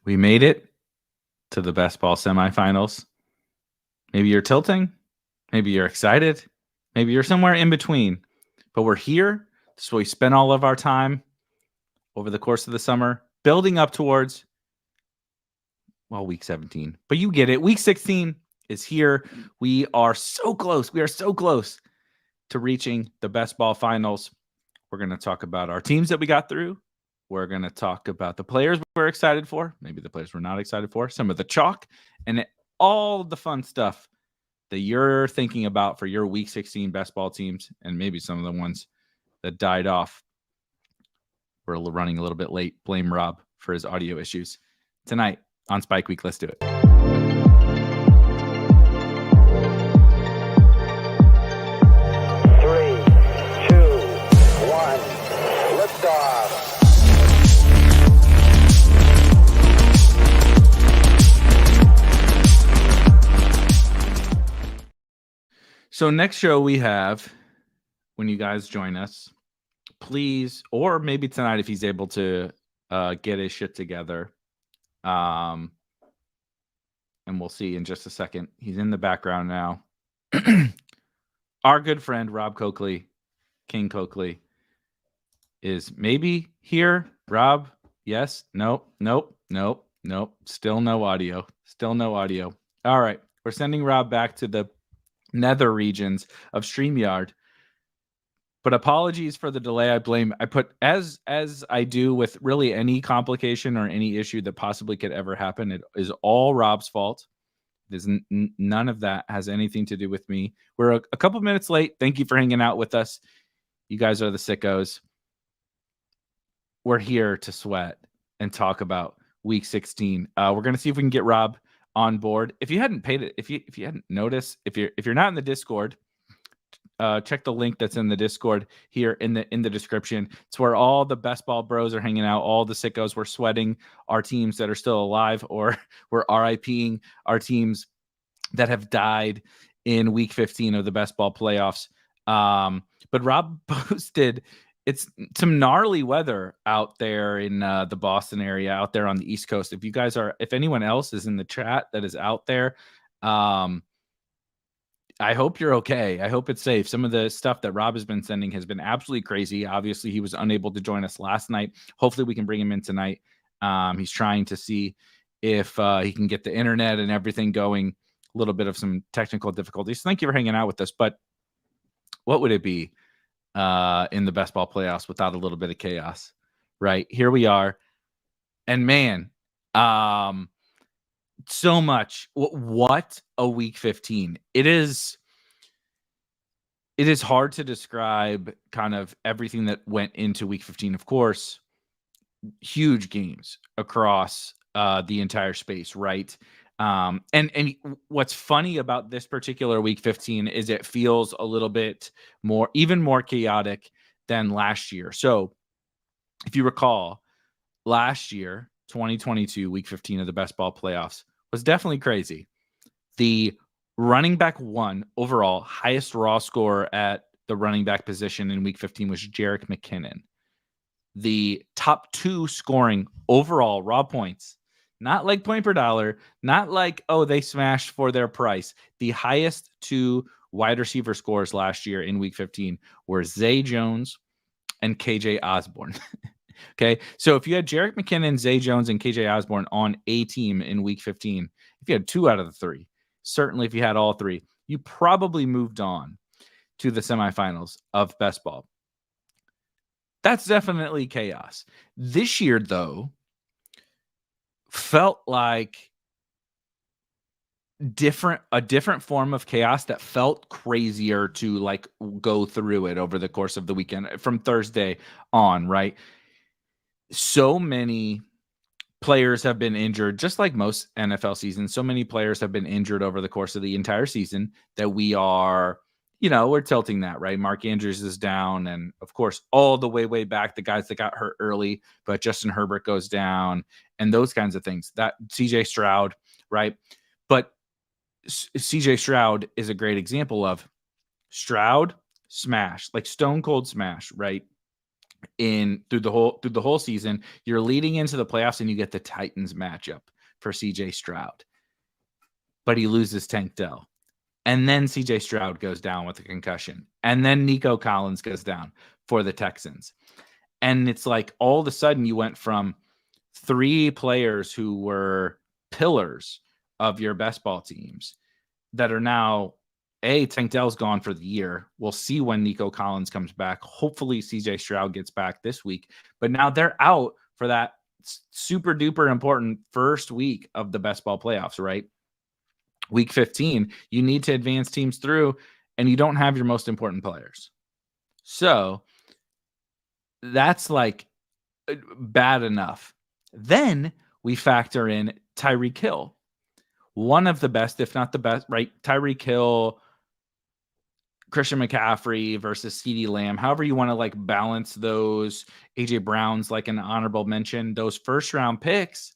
We made it to the best ball semifinals. Maybe you're tilting. Maybe you're excited. Maybe you're somewhere in between. But we're here. So we spent all of our time over the course of the summer building up towards, week 17. But you get it. Week 16 is here. We are so close. We are so close to reaching the best ball finals. We're going to talk about our teams that we got through. We're going to talk about the players we're excited for, maybe the players we're not excited for, some of the chalk, and all the fun stuff that you're thinking about for your Week 16 best ball teams, and maybe some of the ones that died off. We're running a little bit late. Blame Rob for his audio issues. Tonight on Spike Week, let's do it. So next show we have, when you guys join us, please, or maybe tonight if he's able to get his shit together. And we'll see in just a second. He's in the background now. Our good friend Rob Coakley, King Coakley, is maybe here. Rob, yes, nope. Still no audio. All right, we're sending Rob back to the nether regions of StreamYard. But apologies for the delay. I put as I do with really any complication or any issue that possibly could ever happen. It is all Rob's fault. It is none of that has anything to do with me. We're a couple minutes late. Thank you for hanging out with us. You guys are the sickos. We're here to sweat and talk about Week 16. We're going to see if we can get Rob on board. If you hadn't paid it, if you hadn't noticed, if you're not in the Discord, check the link that's in the Discord here in the description. It's where all the best ball bros are hanging out. All the sickos. We're sweating our teams that are still alive, or we're RIPing our teams that have died in Week 15 of the best ball playoffs. But Rob posted it's some gnarly weather out there in the Boston area, out there on the East Coast. If anyone else is in the chat that is out there, I hope you're okay. I hope it's safe. Some of the stuff that Rob has been sending has been absolutely crazy. Obviously, he was unable to join us last night. Hopefully, we can bring him in tonight. He's trying to see if he can get the internet and everything going. A little bit of some technical difficulties. Thank you for hanging out with us. But what would it be in the best ball playoffs without a little bit of chaos? Right? Here we are. And man, so much. What a Week 15. It is hard to describe kind of everything that went into Week 15. Of course, huge games across the entire space, right? And what's funny about this particular Week 15 is it feels a little bit even more chaotic than last year. So if you recall, last year, 2022, Week 15 of the best ball playoffs was definitely crazy. The running back one overall, highest raw score at the running back position in Week 15 was Jerick McKinnon. The top two scoring overall raw points, not like point per dollar, not like, they smashed for their price. The highest two wide receiver scores last year in Week 15 were Zay Jones and KJ Osborne. Okay, so if you had Jerick McKinnon, Zay Jones, and KJ Osborne on a team in Week 15, if you had two out of the three, certainly if you had all three, you probably moved on to the semifinals of best ball. That's definitely chaos. This year, though, felt like a different form of chaos that felt crazier to like go through it over the course of the weekend from Thursday on, right? So many players have been injured, just like most NFL seasons. So many players have been injured over the course of the entire season that we are, we're tilting that, right? Mark Andrews is down. And of course, all the way back, the guys that got hurt early, but Justin Herbert goes down and those kinds of things. That CJ Stroud, right? But CJ Stroud is a great example of Stroud smash, like stone cold smash, right? through the whole season. You're leading into the playoffs, and you get the Titans matchup for CJ Stroud, but he loses Tank Dell. And then CJ Stroud goes down with a concussion. And then Nico Collins goes down for the Texans. And it's like all of a sudden you went from 3 players who were pillars of your best ball teams that are now, Tank Dell's gone for the year. We'll see when Nico Collins comes back. Hopefully CJ Stroud gets back this week. But now they're out for that super duper important first week of the best ball playoffs, right? Week 15, you need to advance teams through, and you don't have your most important players. So that's like bad enough. Then we factor in Tyreek Hill, one of the best, if not the best, right? Tyreek Hill, Christian McCaffrey versus CeeDee Lamb, however you want to like balance those. AJ Brown's like an honorable mention. Those first round picks,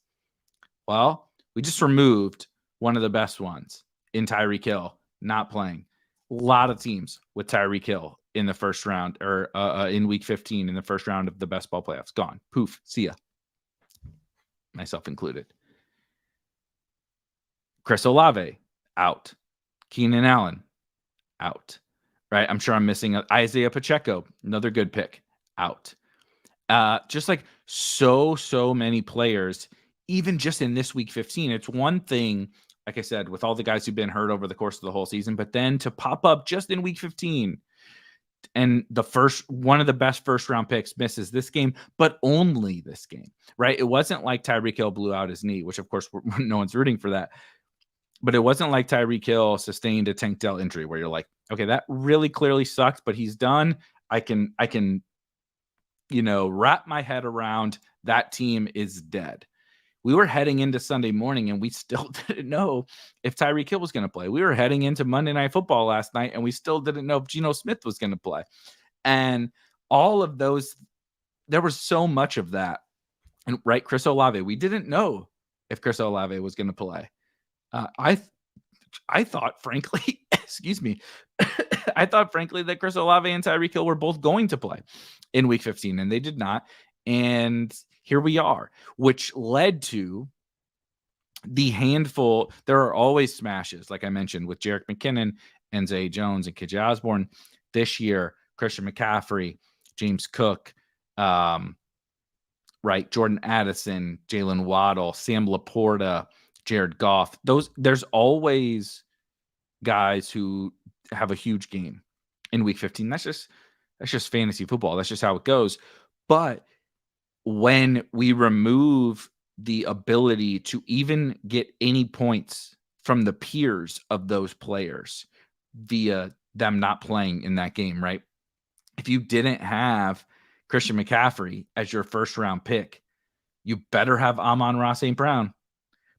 well, we just removed one of the best ones in Tyreek Hill not playing. A lot of teams with Tyreek Hill in the first round or in week 15 in the first round of the best ball playoffs. Gone. Poof. See ya. Myself included. Chris Olave, out. Keenan Allen, out. Right? I'm sure I'm missing Isaiah Pacheco, another good pick, out. Just like so many players, even just in this week 15. It's one thing, like I said, with all the guys who've been hurt over the course of the whole season, but then to pop up just in week 15 and one of the best first round picks misses this game, but only this game, right? It wasn't like Tyreek Hill blew out his knee, which of course no one's rooting for that. But it wasn't like Tyreek Hill sustained a Tank Dell injury where you're like, okay, that really clearly sucks, but he's done. I can, wrap my head around that team is dead. We were heading into Sunday morning and we still didn't know if Tyreek Hill was going to play. We were heading into Monday Night Football last night and we still didn't know if Geno Smith was going to play. And all of those, there was so much of that. And right, Chris Olave, we didn't know if Chris Olave was going to play. I thought, frankly, excuse me, I thought, frankly, that Chris Olave and Tyreek Hill were both going to play in week 15, and they did not. And here we are, which led to the handful. There are always smashes, like I mentioned, with Jerick McKinnon and Zay Jones and KJ Osborne. This year, Christian McCaffrey, James Cook, right, Jordan Addison, Jalen Waddle, Sam Laporta, Jared Goff. There's always guys who have a huge game in week 15. That's just fantasy football. That's just how it goes. But when we remove the ability to even get any points from the peers of those players via them not playing in that game, right? If you didn't have Christian McCaffrey as your first round pick, you better have Amon-Ra St. Brown,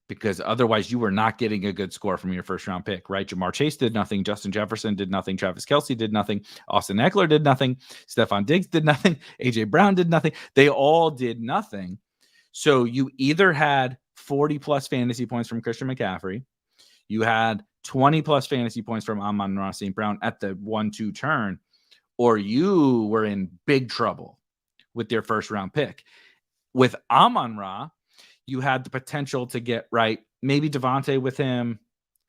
because otherwise you were not getting a good score from your first round pick, right? Jamar Chase did nothing. Justin Jefferson did nothing. Travis Kelce did nothing. Austin Eckler did nothing. Stephon Diggs did nothing. AJ Brown did nothing. They all did nothing. So you either had 40 plus fantasy points from Christian McCaffrey, you had 20 plus fantasy points from Amon-Ra St. Brown at the 1-2 turn, or you were in big trouble with your first round pick. With Amon-Ra, you had the potential to get, right, maybe Devontae with him.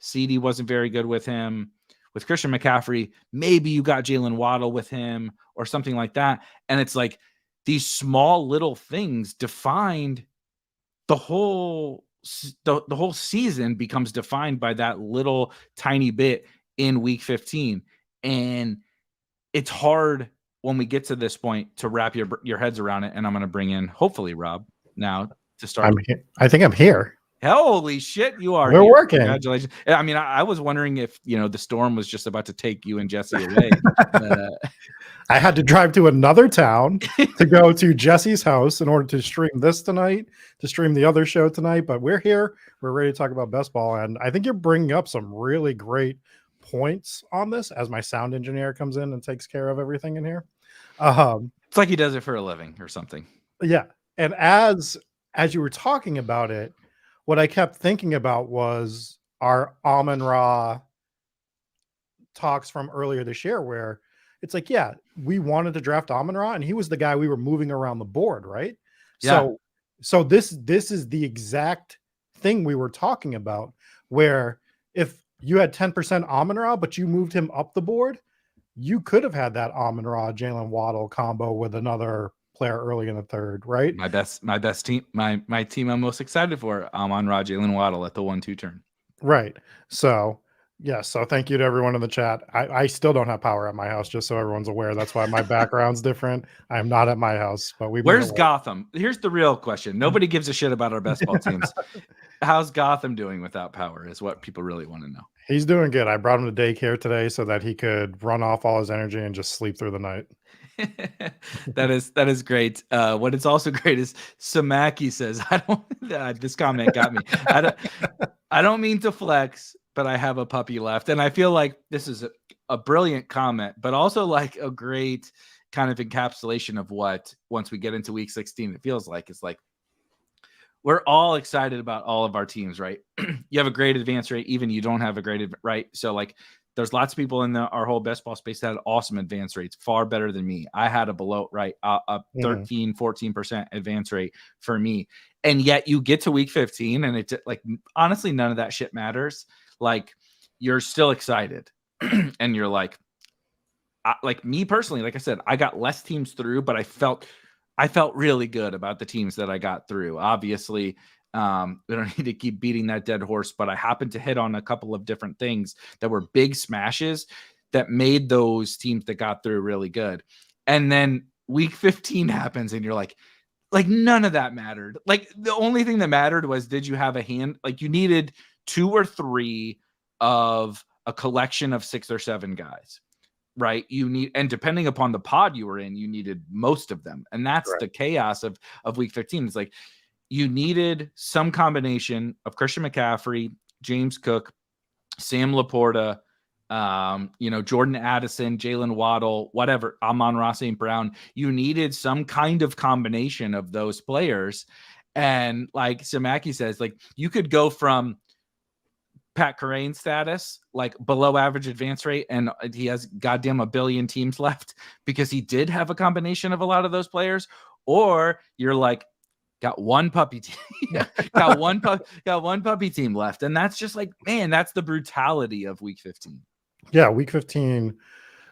CD wasn't very good with him. With Christian McCaffrey, maybe you got Jalen Waddle with him or something like that. And it's like these small little things defined the whole season becomes defined by that little tiny bit in week 15. And it's hard when we get to this point to wrap your heads around it. And I'm going to bring in, hopefully, Rob now to start. I think I'm here. Holy shit, you are. We're here. Working. Congratulations. I mean, I was wondering if, the storm was just about to take you and Jesse away. I had to drive to another town to go to Jesse's house in order to stream this tonight, to stream the other show tonight. But we're here. We're ready to talk about best ball. And I think you're bringing up some really great points on this as my sound engineer comes in and takes care of everything in here. It's like he does it for a living or something. Yeah. And as you were talking about it, what I kept thinking about was our Amon-Ra talks from earlier this year, where it's like, yeah, we wanted to draft Amon-Ra, and he was the guy we were moving around the board, right? Yeah. So this is the exact thing we were talking about, where if you had 10% Amon-Ra, but you moved him up the board, you could have had that Amon-Ra Jalen Waddle combo with another player early in the third, right? My best team, my team I'm most excited for. I'm on Jalen Waddle at the 1-2 turn. Right. So yeah, so thank you to everyone in the chat. I still don't have power at my house, just so everyone's aware. That's why my background's different. I'm not at my house, but we Where's Gotham? Here's the real question. Nobody gives a shit about our best ball teams. How's Gotham doing without power is what people really want to know. He's doing good. I brought him to daycare today so that he could run off all his energy and just sleep through the night. that is great. What is also great is Samaki says, I don't this comment got me. I don't mean to flex, but I have a puppy left. And I feel like this is a brilliant comment, but also like a great kind of encapsulation of what, once we get into week 16, it feels like. It's like we're all excited about all of our teams, right? You have a great advance rate, even you don't have a great, right? So like there's lots of people in our whole best ball space that had awesome advance rates, far better than me. I had a 13, 14% advance rate for me. And yet you get to week 15 and it's like, honestly, none of that shit matters. Like you're still excited and you're like me personally, like I said, I got less teams through, but I felt really good about the teams that I got through. Obviously, we don't need to keep beating that dead horse, but I happened to hit on a couple of different things that were big smashes that made those teams that got through really good. And then week 15 happens and you're like none of that mattered. Like the only thing that mattered was, did you have a hand? Like you needed 2 or 3 of a collection of 6 or 7 guys. Right. And depending upon the pod you were in, you needed most of them. And that's right. The chaos of week 15. It's like you needed some combination of Christian McCaffrey, James Cook, Sam Laporta, Jordan Addison, Jalen Waddle, whatever, Amon-Ra St. Brown. You needed some kind of combination of those players. And like Samaki says, like you could go from Pat Kerrane status, like below average advance rate, and he has goddamn a billion teams left because he did have a combination of a lot of those players, or you're like, got one puppy team, got one puppy team left, and that's just like, man, that's the brutality of week 15. Yeah, week 15.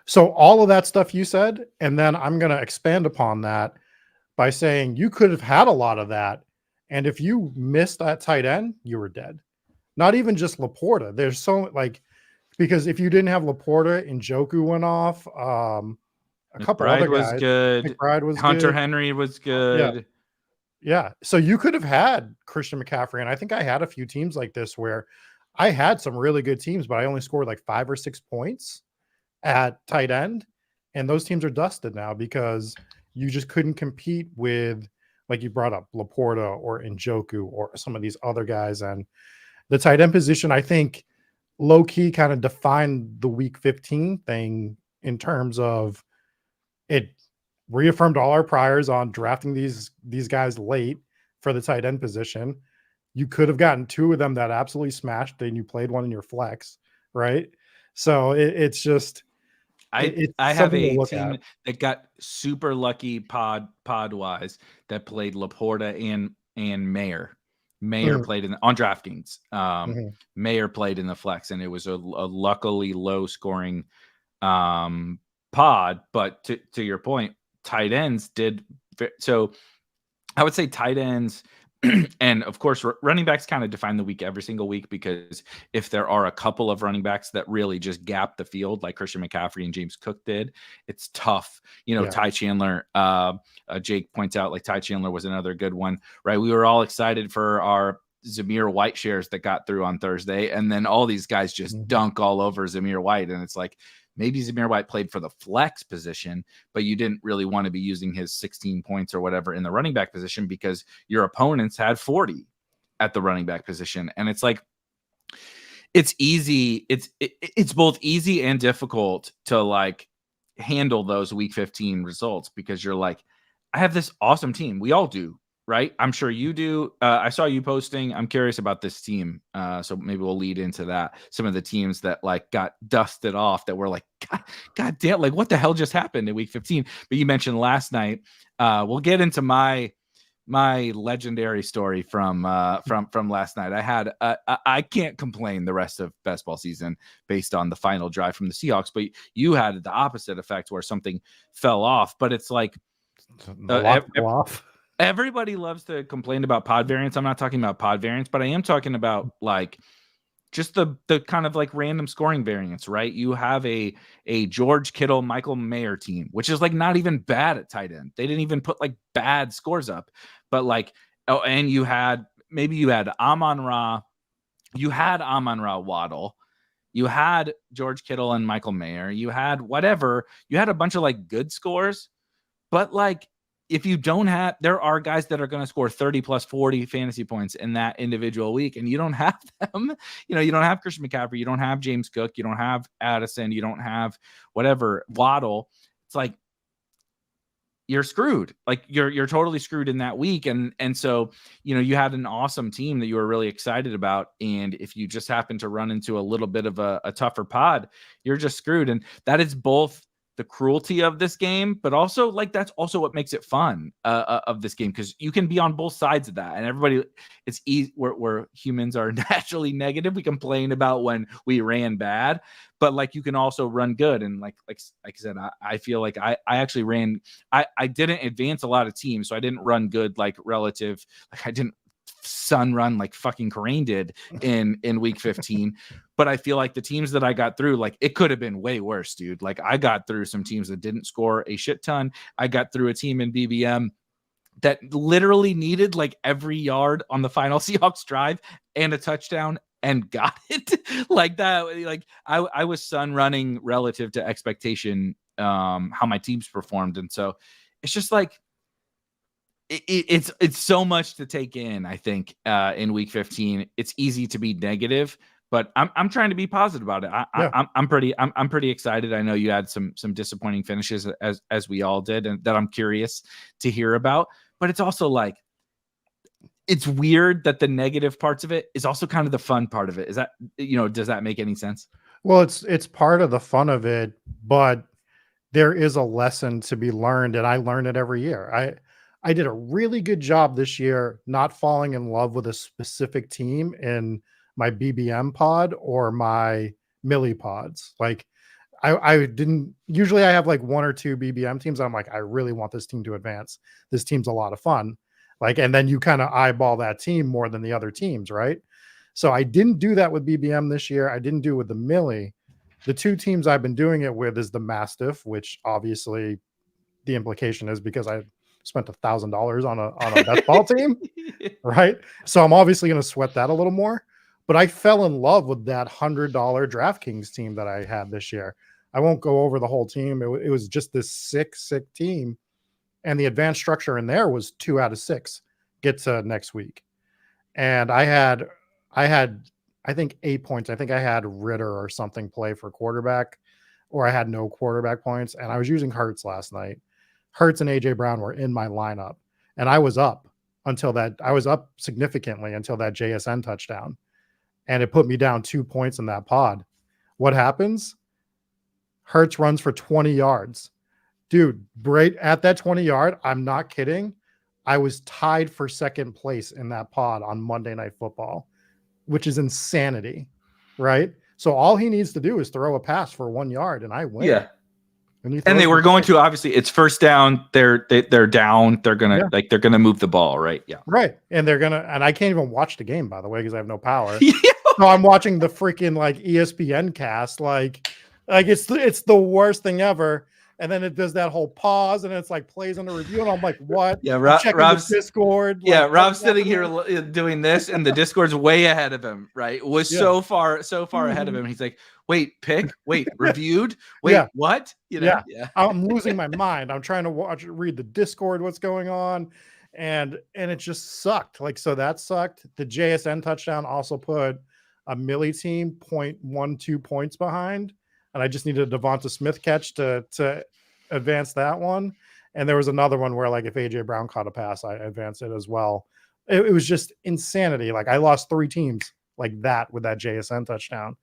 So all of that stuff you said, and then I'm going to expand upon that by saying you could have had a lot of that, and if you missed that tight end, you were dead. Not even just Laporta. There's so because if you didn't have Laporta, Njoku went off. A couple other guys. Was good. McBride was Hunter good. Henry was good. Yeah. So you could have had Christian McCaffrey, and I think I had a few teams like this where I had some really good teams, but I only scored like 5 or 6 points at tight end, and those teams are dusted now because you just couldn't compete with, like you brought up, Laporta or Njoku or some of these other guys. And the tight end position, I think, low key kind of defined the week 15 thing in terms of it reaffirmed all our priors on drafting these guys late for the tight end position. You could have gotten 2 of them that absolutely smashed, and you played one in your flex, right? So it's just, I have a team that got super lucky pod wise that played Laporta and Mayer. Mayer played on DraftKings. Mayer played in the flex, and it was a luckily low scoring pod. But to your point, tight ends did. So I would say tight ends, and of course running backs kind of define the week every single week, because if there are a couple of running backs that really just gap the field like Christian McCaffrey and James Cook did, it's tough. Ty Chandler, Jake points out, like Ty Chandler was another good one, right? We were all excited for our Zamir White shares that got through on Thursday, and then all these guys just dunk all over Zamir White, and it's like, maybe Zamir White played for the flex position, but you didn't really want to be using his 16 points or whatever in the running back position because your opponents had 40 at the running back position. And it's like, it's easy. It's both easy and difficult to like handle those week 15 results, because you're like, I have this awesome team. We all do. right? I'm sure you do. I saw you posting. I'm curious about this team. So maybe we'll lead into that. Some of the teams that like got dusted off that were like, God damn, like what the hell just happened in week 15? But you mentioned last night. We'll get into my legendary story from last night. I can't complain the rest of best ball season based on the final drive from the Seahawks, but you had the opposite effect where something fell off. But it's like Off. everybody loves to complain about pod variance. I'm not talking about pod variance, but I am talking about like just the kind of like random scoring variance, right? You have a George Kittle, Michael Mayer team, which is like not even bad at tight end. They didn't even put like bad scores up, but like, oh, and you had Amon-Ra, Waddle, you had George Kittle and Michael Mayer, you had whatever, you had a bunch of like good scores, but like, if you don't have, there are guys that are going to score 30 plus 40 fantasy points in that individual week, and you don't have them. You don't have Christian McCaffrey, you don't have James Cook, you don't have Addison, you don't have whatever Waddle. It's like you're screwed. Like you're totally screwed in that week. And so, you had an awesome team that you were really excited about. And if you just happen to run into a little bit of a tougher pod, you're just screwed. And that is both the cruelty of this game, but also like that's also what makes it fun of this game, because you can be on both sides of that, and everybody, it's easy. We're humans are naturally negative. We complain about when we ran bad, but like you can also run good. And like I said, I feel like I actually ran. I didn't advance a lot of teams, so I didn't run good like relative. Like I didn't sun run like fucking Corain did in week 15. But I feel like the teams that I got through, like it could have been way worse, dude. Like I got through some teams that didn't score a shit ton. I got through a team in BBM that literally needed like every yard on the final Seahawks drive and a touchdown and got it. Like that. Like I was sun running relative to expectation, how my teams performed. And so it's just like, it's so much to take in. I think in week 15, it's easy to be negative, but I'm trying to be positive about it. I'm pretty excited. I know you had some disappointing finishes as we all did, and that I'm curious to hear about. But it's also like, it's weird that the negative parts of it is also kind of the fun part of it. Is that, does that make any sense? Well, it's part of the fun of it, but there is a lesson to be learned, and I learn it every year. I did a really good job this year not falling in love with a specific team in my BBM pod or my Millie pods. Like I didn't usually, I have like one or two BBM teams. I'm like, I really want this team to advance. This team's a lot of fun. Like, and then you kind of eyeball that team more than the other teams, right? So I didn't do that with BBM this year. I didn't do it with the Millie. The two teams I've been doing it with is the Mastiff, which obviously the implication is because I spent $1,000 on a best ball team, right? So I'm obviously going to sweat that a little more. But I fell in love with that $100 DraftKings team that I had this year. I won't go over the whole team. It was just this sick team, and the advanced structure in there was 2 out of 6. Get to next week, and I had I think 8 points. I think I had Ritter or something play for quarterback, or I had no quarterback points, and I was using Hurts last night. Hurts and AJ Brown were in my lineup, and I was up significantly until that JSN touchdown, and it put me down 2 points in that pod. What happens? Hurts runs for 20 yards. Dude, right at that 20-yard, I'm not kidding, I was tied for second place in that pod on Monday Night Football, which is insanity, right? So all he needs to do is throw a pass for 1 yard, and I win. Yeah. And they were going to, obviously it's first down. They're down. They're gonna move the ball, right? Yeah, right. And and I can't even watch the game, by the way, because I have no power. Yeah. So I'm watching the freaking like ESPN cast, like it's the worst thing ever. And then it does that whole pause, and it's like plays on the review, and I'm like, what? Yeah, Rob's Discord. Yeah, like, Rob's sitting here doing this, and the Discord's way ahead of him. Right, so far ahead of him. He's like, wait, reviewed. Wait, what? Yeah. I'm losing my mind. I'm trying to read the Discord, what's going on, and it just sucked. Like, so that sucked. The JSN touchdown also put a Millie team 0.12 points behind. And I just needed a Devonta Smith catch to advance that one. And there was another one where, like, if AJ Brown caught a pass, I advanced it as well. It was just insanity. Like, I lost 3 teams like that with that JSN touchdown.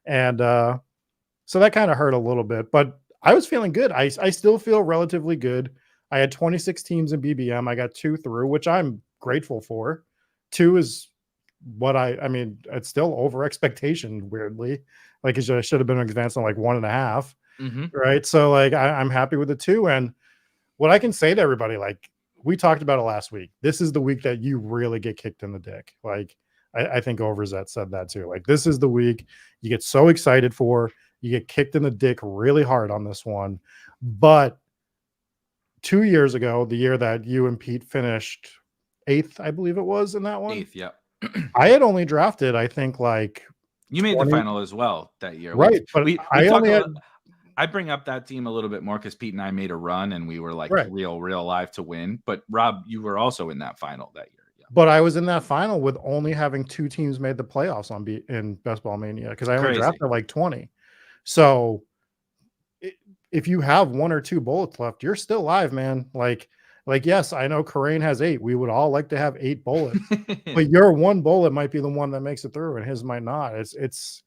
And so that kind of hurt a little bit, but I was feeling good. I still feel relatively good. I had 26 teams in BBM. I got 2 through, which I'm grateful for. 2 is what I mean, it's still over expectation, weirdly. Like, I should have been advanced on like 1.5. Right. So, like, I'm happy with the 2. And what I can say to everybody, like, we talked about it last week. This is the week that you really get kicked in the dick. Like, I think Overzet said that too. Like, this is the week you get so excited for. You get kicked in the dick really hard on this one. But 2 years ago, the year that you and Pete finished 8th, I believe it was, in that one. 8th, yeah. I had only drafted, I think, like, you made the final as well that year, right? But I bring up that team a little bit more because Pete and I made a run and we were like right. real live to win. But Rob, you were also in that final that year. Yeah. But I was in that final with only having 2 teams made the playoffs in Best Ball Mania because I only drafted like 20. So if you have 1 or 2 bullets left, you're still alive, man. Like, yes, I know Karain has 8. We would all like to have 8 bullets, but your 1 bullet might be the one that makes it through and his might not. It's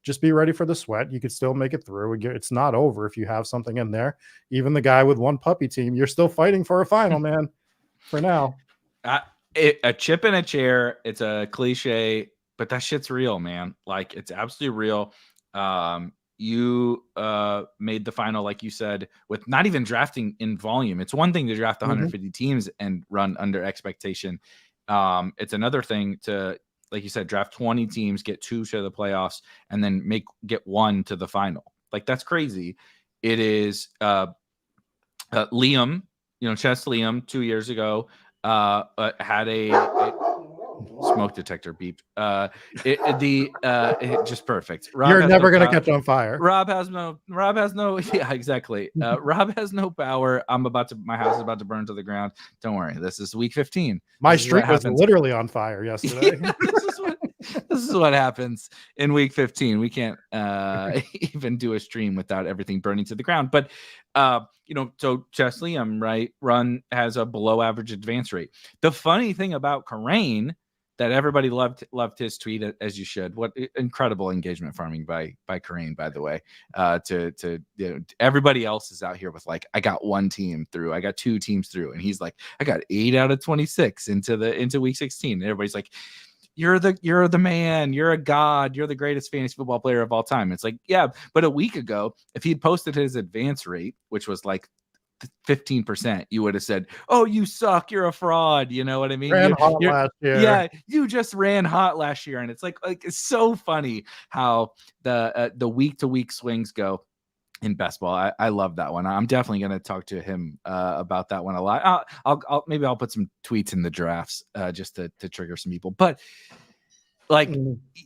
just be ready for the sweat. You could still make it through. It's not over if you have something in there. Even the guy with 1 puppy team, you're still fighting for a final, man, for now. A chip in a chair. It's a cliche, but that shit's real, man. Like, it's absolutely real. You made the final, like you said, with not even drafting in volume. It's one thing to draft 150 teams and run under expectation. It's another thing to, like you said, draft 20 teams, get 2 to the playoffs, and then get 1 to the final. Like, that's crazy. It is Liam, Chess Liam 2 years ago had a smoke detector beep. Just perfect. Rob, you're never gonna catch on fire. Rob has no. Yeah, exactly. Rob has no power. My house is about to burn to the ground. Don't worry. This is week 15. My street was literally on fire yesterday. Yeah, this is what happens in week 15. We can't even do a stream without everything burning to the ground. But so Chess Liam, right, has a below average advance rate. The funny thing about Karain, that everybody loved his tweet, as you should. What incredible engagement farming by Karain, by the way. Everybody else is out here with like, I got 1 team through, I got 2 teams through, and he's like, I got 8 out of 26 into week 16. And everybody's like, you're the man, you're a god, you're the greatest fantasy football player of all time. It's like, yeah, but a week ago, if he'd posted his advance rate, which was like 15%, you would have said, oh, you suck, you're a fraud. You know what I mean? Last year. Yeah, you just ran hot last year. And it's like it's so funny how the week to week swings go in best ball. I love that one. I'm definitely going to talk to him about that one a lot. Maybe I'll put some tweets in the drafts just to trigger some people. But like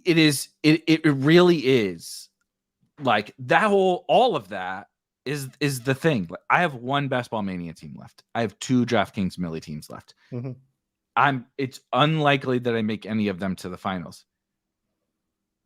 it really is like that all of that is the thing. I have 1 Best Ball Mania team left. I have 2 DraftKings Millie teams left. It's unlikely that I make any of them to the finals,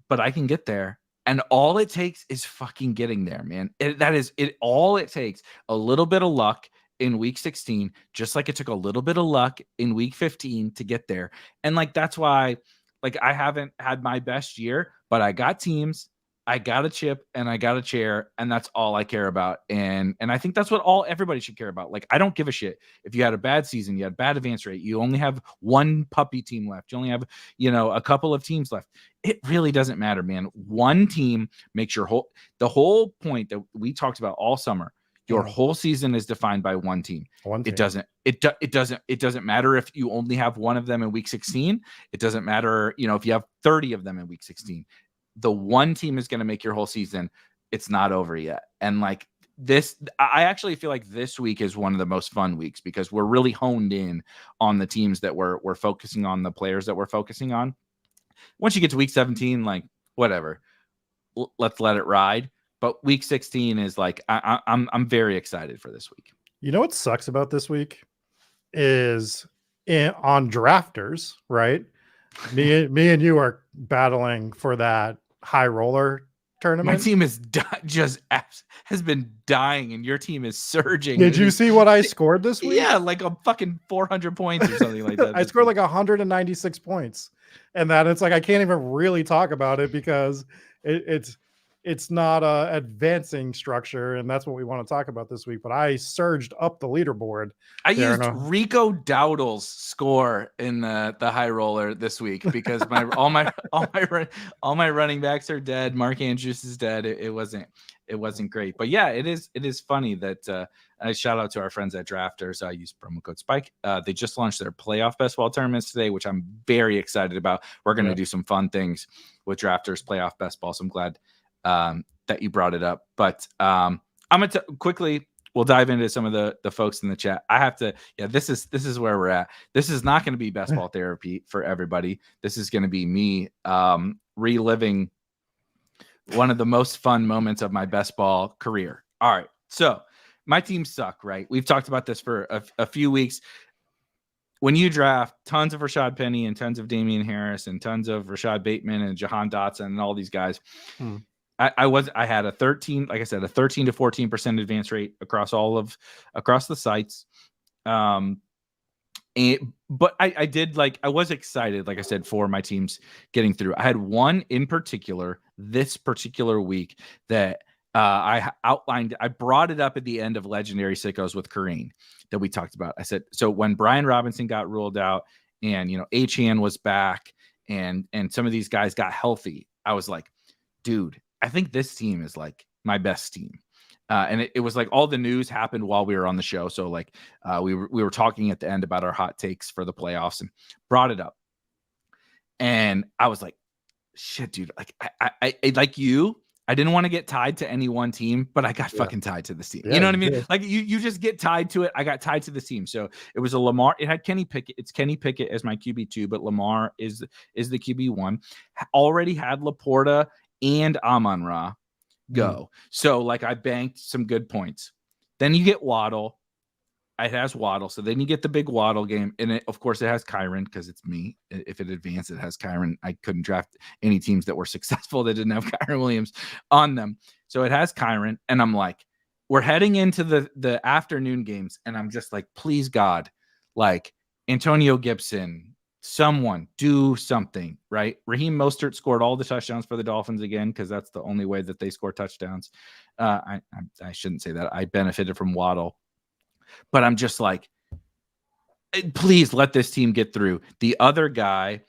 but I can get there. And all it takes is fucking getting there, man. That is it. All it takes, a little bit of luck in week 16, just like it took a little bit of luck in week 15 to get there. And like, that's why, like, I haven't had my best year, but I got teams, I got a chip, and I got a chair, and that's all I care about. And I think that's what everybody should care about. Like, I don't give a shit if you had a bad season, you had bad advance rate, you only have 1 puppy team left, you only have, a couple of teams left. It really doesn't matter, man. 1 team makes the whole point that we talked about all summer. Your whole season is defined by 1 team. It doesn't matter if you only have 1 of them in week 16. It doesn't matter, if you have 30 of them in week 16. The 1 team is going to make your whole season. It's not over yet. And like this, I actually feel like this week is one of the most fun weeks because we're really honed in on the teams that we're focusing on, the players that we're focusing on. Once you get to week 17, like whatever, let's let it ride. But week 16 is like, I'm very excited for this week. You know what sucks about this week is on drafters, right? Me and you are battling for that high roller tournament. My team is has been dying, and your team is surging. Did you see what I scored this week? Yeah, like a fucking 400 points or something like that. I scored like 196 points, and that it's like I can't even really talk about it because it's not a advancing structure, and that's what we want to talk about this week. But I surged up the leaderboard. I used Rico Dowdle's score in the high roller this week because all my running backs are dead. Mark Andrews is dead. It wasn't great, but yeah, it is funny that I shout out to our friends at Drafters. I use promo code Spike. They just launched their playoff best ball tournaments today, which I'm very excited about. We're going to do some fun things with Drafters playoff best ball. So I'm glad that you brought it up. But I'm going to quickly. We'll dive into some of the folks in the chat. I have to, this is where we're at. This is not going to be best ball therapy for everybody. This is going to be me reliving one of the most fun moments of my best ball career. All right. So my teams suck, right? We've talked about this for a few weeks. When you draft tons of Rashad Penny and tons of Damian Harris and tons of Rashad Bateman and Jahan Dotson and all these guys, I had a 13 to 14% advance rate across the sites. But I did I was excited, like I said, for my teams getting through. I had one in particular this particular week that I outlined. I brought it up at the end of Legendary Sickos with Kareem that we talked about. I said, so when Brian Robinson got ruled out and, Achane was back and some of these guys got healthy, I was like, dude, I think this team is like my best team. And it was like all the news happened while we were on the show. So we were talking at the end about our hot takes for the playoffs and brought it up. And I was like, shit, dude, I like you. I didn't want to get tied to any one team, but I got fucking tied to this team. You know what I mean? Like you just get tied to it. I got tied to this team. So it was a Lamar. It had Kenny Pickett. It's Kenny Pickett as my QB2, but Lamar is the QB1. Already had Laporta and Amon-Ra go. So I banked some good points. Then you get Waddle. It has Waddle. So then you get the big Waddle game. And of course it has Kyron because it's me. If it advanced, it has Kyron. I couldn't draft any teams that were successful that didn't have Kyron Williams on them. So it has Kyron. And I'm like, we're heading into the afternoon games. And I'm just like, please God, Antonio Gibson, someone do something, right? Raheem Mostert scored all the touchdowns for the Dolphins again because that's the only way that they score touchdowns. I shouldn't say that. I benefited from Waddle, but I'm just like, please let this team get through. The other guy,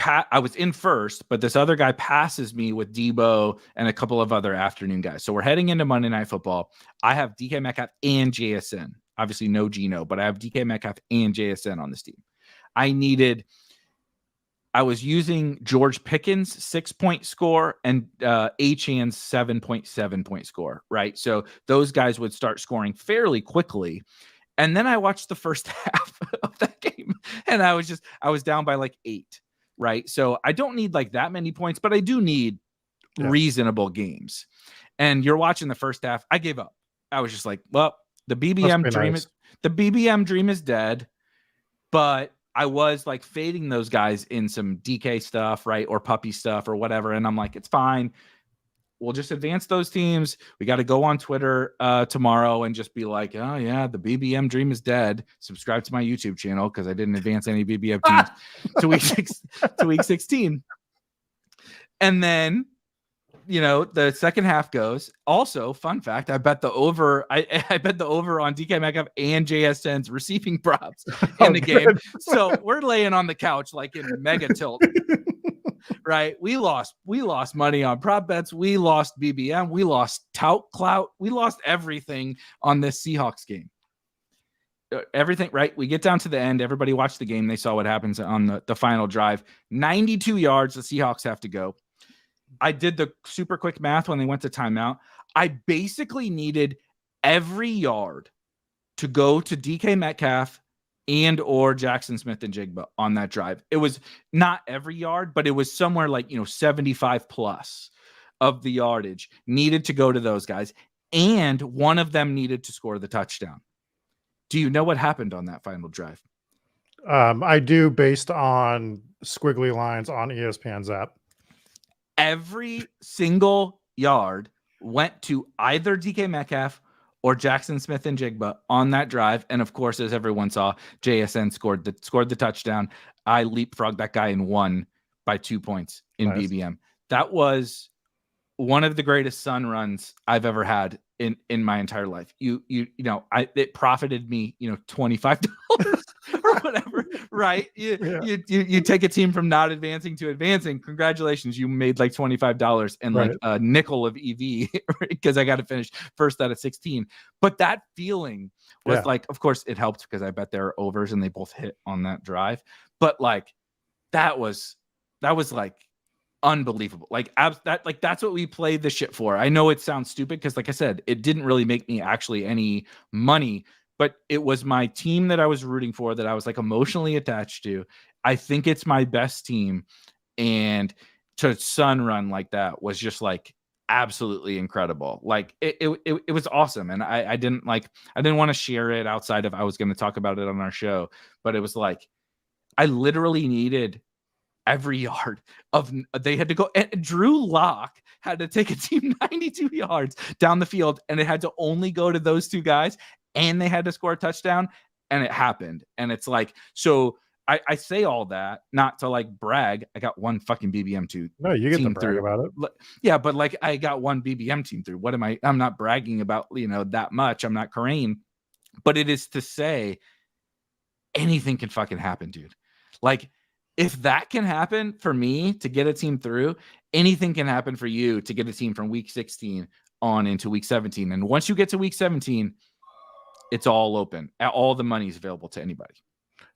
I was in first, but this other guy passes me with Debo and a couple of other afternoon guys. So we're heading into Monday Night Football. I have DK Metcalf and JSN. Obviously no Geno, but I have DK Metcalf and JSN on this team. I was using George Pickens' 6-point score and Achane's 7.7 point score, right? So those guys would start scoring fairly quickly. And then I watched the first half of that game and I was down by 8, right? So I don't need that many points, but I do need reasonable games. And you're watching the first half. I gave up. I was just like, well, the BBM dream is dead, but I was fading those guys in some DK stuff, right? Or puppy stuff or whatever. And I'm like, it's fine. We'll just advance those teams. We got to go on Twitter tomorrow and just be like, oh yeah, the BBM dream is dead. Subscribe to my YouTube channel because I didn't advance any BBM teams to week 16. And then, the second half goes. Also, fun fact, I bet the over. I bet the over on DK Metcalf and JSN's receiving props in the game. So we're laying on the couch in mega tilt, right? We lost money on prop bets. We lost BBM. We lost tout clout. We lost everything on this Seahawks game. Everything, right? We get down to the end. Everybody watched the game. They saw what happens on the final drive. 92 yards the Seahawks have to go. I did the super quick math when they went to timeout. I basically needed every yard to go to DK Metcalf and or Jackson Smith and Jigba on that drive. It was not every yard, but it was somewhere 75 plus of the yardage needed to go to those guys. And one of them needed to score the touchdown. Do you know what happened on that final drive? I do, based on squiggly lines on ESPN's app. Every single yard went to either DK Metcalf or Jackson Smith and Jigba on that drive. And of course, as everyone saw, JSN scored the touchdown. I leapfrogged that guy and won by 2 points in BBM. That was one of the greatest Sun runs I've ever had in my entire life. It profited me, $25 or whatever, right? You take a team from not advancing to advancing. Congratulations, you made like $25 and like a nickel of EV because I got to finish first out of 16. But that feeling was like, of course, it helped because I bet there are overs and they both hit on that drive. But like that was like unbelievable. That's what we played the shit for. I know it sounds stupid because, like I said, it didn't really make me actually any money, but it was my team that I was rooting for, that I was like emotionally attached to. I think it's my best team, and to Sun run like that was just like absolutely incredible. Like it was awesome, and I didn't want to share it outside of I was going to talk about it on our show, but it was like I literally needed every yard of they had to go, and Drew Lock had to take a team 92 yards down the field, and it had to only go to those two guys, and they had to score a touchdown, and it happened. And it's like, so I say all that not to like brag. I got one fucking BBM team. No, you get to brag about it. Yeah, but like I got one BBM team through. What am I? I'm not bragging about that much. I'm not Kareem, but it is to say anything can fucking happen, dude. Like, if that can happen for me to get a team through, anything can happen for you to get a team from week 16 on into week 17. And once you get to week 17, it's all open. All the money is available to anybody.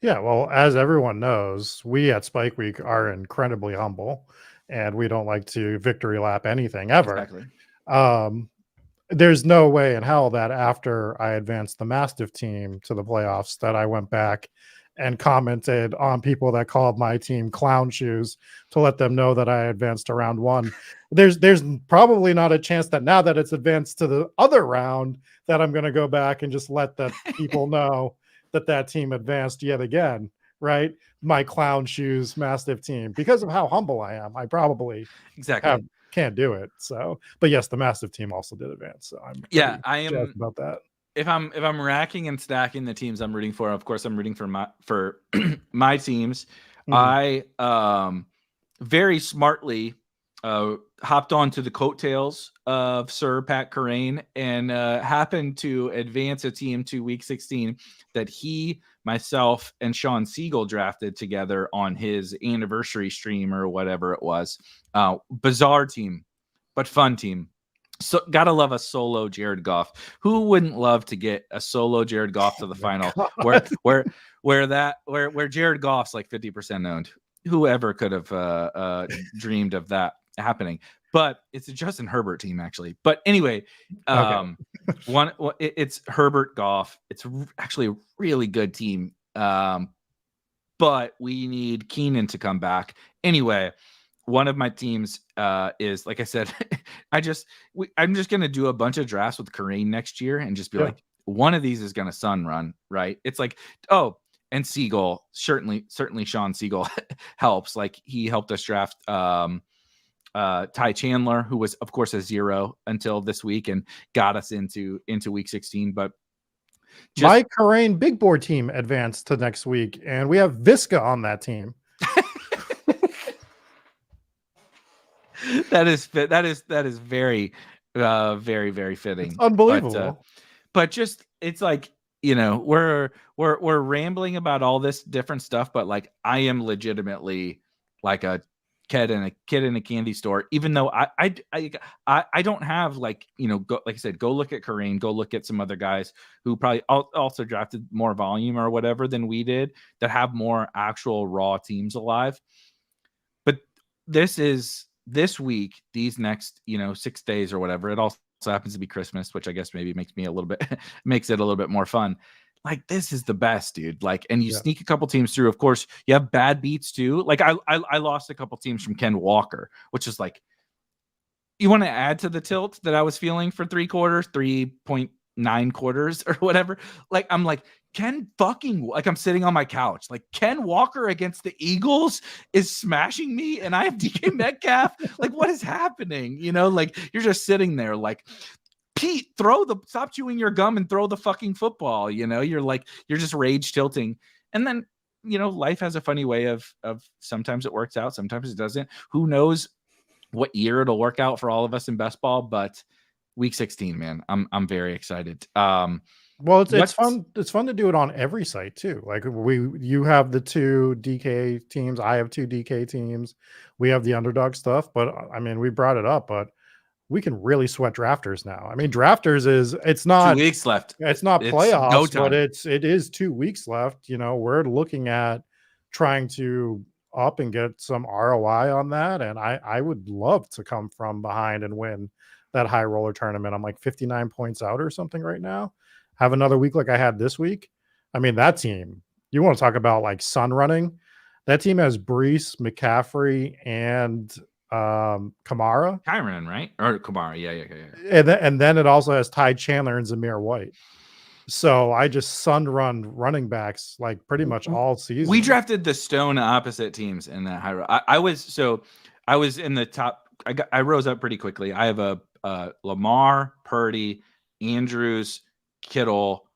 Yeah, well, as everyone knows, we at Spike Week are incredibly humble, and we don't like to victory lap anything ever. Exactly. There's no way in hell that after I advanced the Mastiff team to the playoffs that I went back and commented on people that called my team clown shoes to let them know that I advanced to round one. There's probably not a chance that now that it's advanced to the other round that I'm going to go back and just let the people know that team advanced yet again, right? My clown shoes Mastiff team, because of how humble I am, I probably can't do it. So, but yes, the Mastiff team also did advance. So I am jazzed about that. If I'm racking and stacking the teams I'm rooting for, of course I'm rooting for my teams. Mm-hmm. I very smartly hopped onto the coattails of Sir Pat Kerrane and happened to advance a team to week 16 that he, myself, and Sean Siegel drafted together on his anniversary stream or whatever it was. Bizarre team, but fun team. So gotta love a solo Jared Goff. Who wouldn't love to get a solo Jared Goff to the final where Jared Goff's like 50% owned? Whoever could have dreamed of that happening? But it's a Justin Herbert team actually. But anyway, it's Herbert Goff. It's actually a really good team. But we need Keenan to come back anyway. One of my teams is, like I said, I'm just going to do a bunch of drafts with Kareem next year and just be like, one of these is going to Sun run, right? It's like, and Siegel, certainly Sean Siegel helps. Like he helped us draft Ty Chandler, who was, of course, a 0 until this week and got us into week 16. But my Kareem big board team advanced to next week, and we have Visca on that team. That is very, very, very fitting. It's unbelievable. But just it's like, we're rambling about all this different stuff, but like I am legitimately like a kid in a candy store, even though I don't have like, like I said, go look at Kareem, go look at some other guys who probably also drafted more volume or whatever than we did that have more actual raw teams alive. But this week, these next, 6 days or whatever, it also happens to be Christmas, which I guess maybe makes it a little bit more fun. Like, this is the best, dude. Like, and you sneak a couple teams through. Of course, you have bad beats too. Like I lost a couple teams from Ken Walker, which is like, you want to add to the tilt that I was feeling for 3 quarters, 3.3 9 quarters or whatever. Like, I'm like, I'm sitting on my couch. Like, Ken Walker against the Eagles is smashing me, and I have DK Metcalf. Like, what is happening? Like, you're just sitting there like, Pete, stop chewing your gum and throw the fucking football. You're just rage tilting. And then, life has a funny way of sometimes it works out, sometimes it doesn't. Who knows what year it'll work out for all of us in best ball, but week 16, man, I'm very excited. Well, it's fun. It's fun to do it on every site too. Like you have the 2 DK teams. I have 2 DK teams. We have the underdog stuff, but I mean, we brought it up, but we can really sweat drafters now. I mean, drafters it's not 2 weeks left. It's not playoffs, go time. but it is 2 weeks left. We're looking at trying to up and get some ROI on that. And I would love to come from behind and win that high roller tournament. I'm like 59 points out or something right now. Have another week like I had this week. I mean, that team, you want to talk about like sun running. That team has Brees, McCaffrey, and Kamara. Kyron, right? Or Kamara, yeah. And then it also has Ty Chandler and Zamir White. So I just sun run running backs like pretty much all season. We drafted the stone opposite teams in that high row. I was in the top. I rose up pretty quickly. I have a Lamar, Purdy, Andrews, Kittle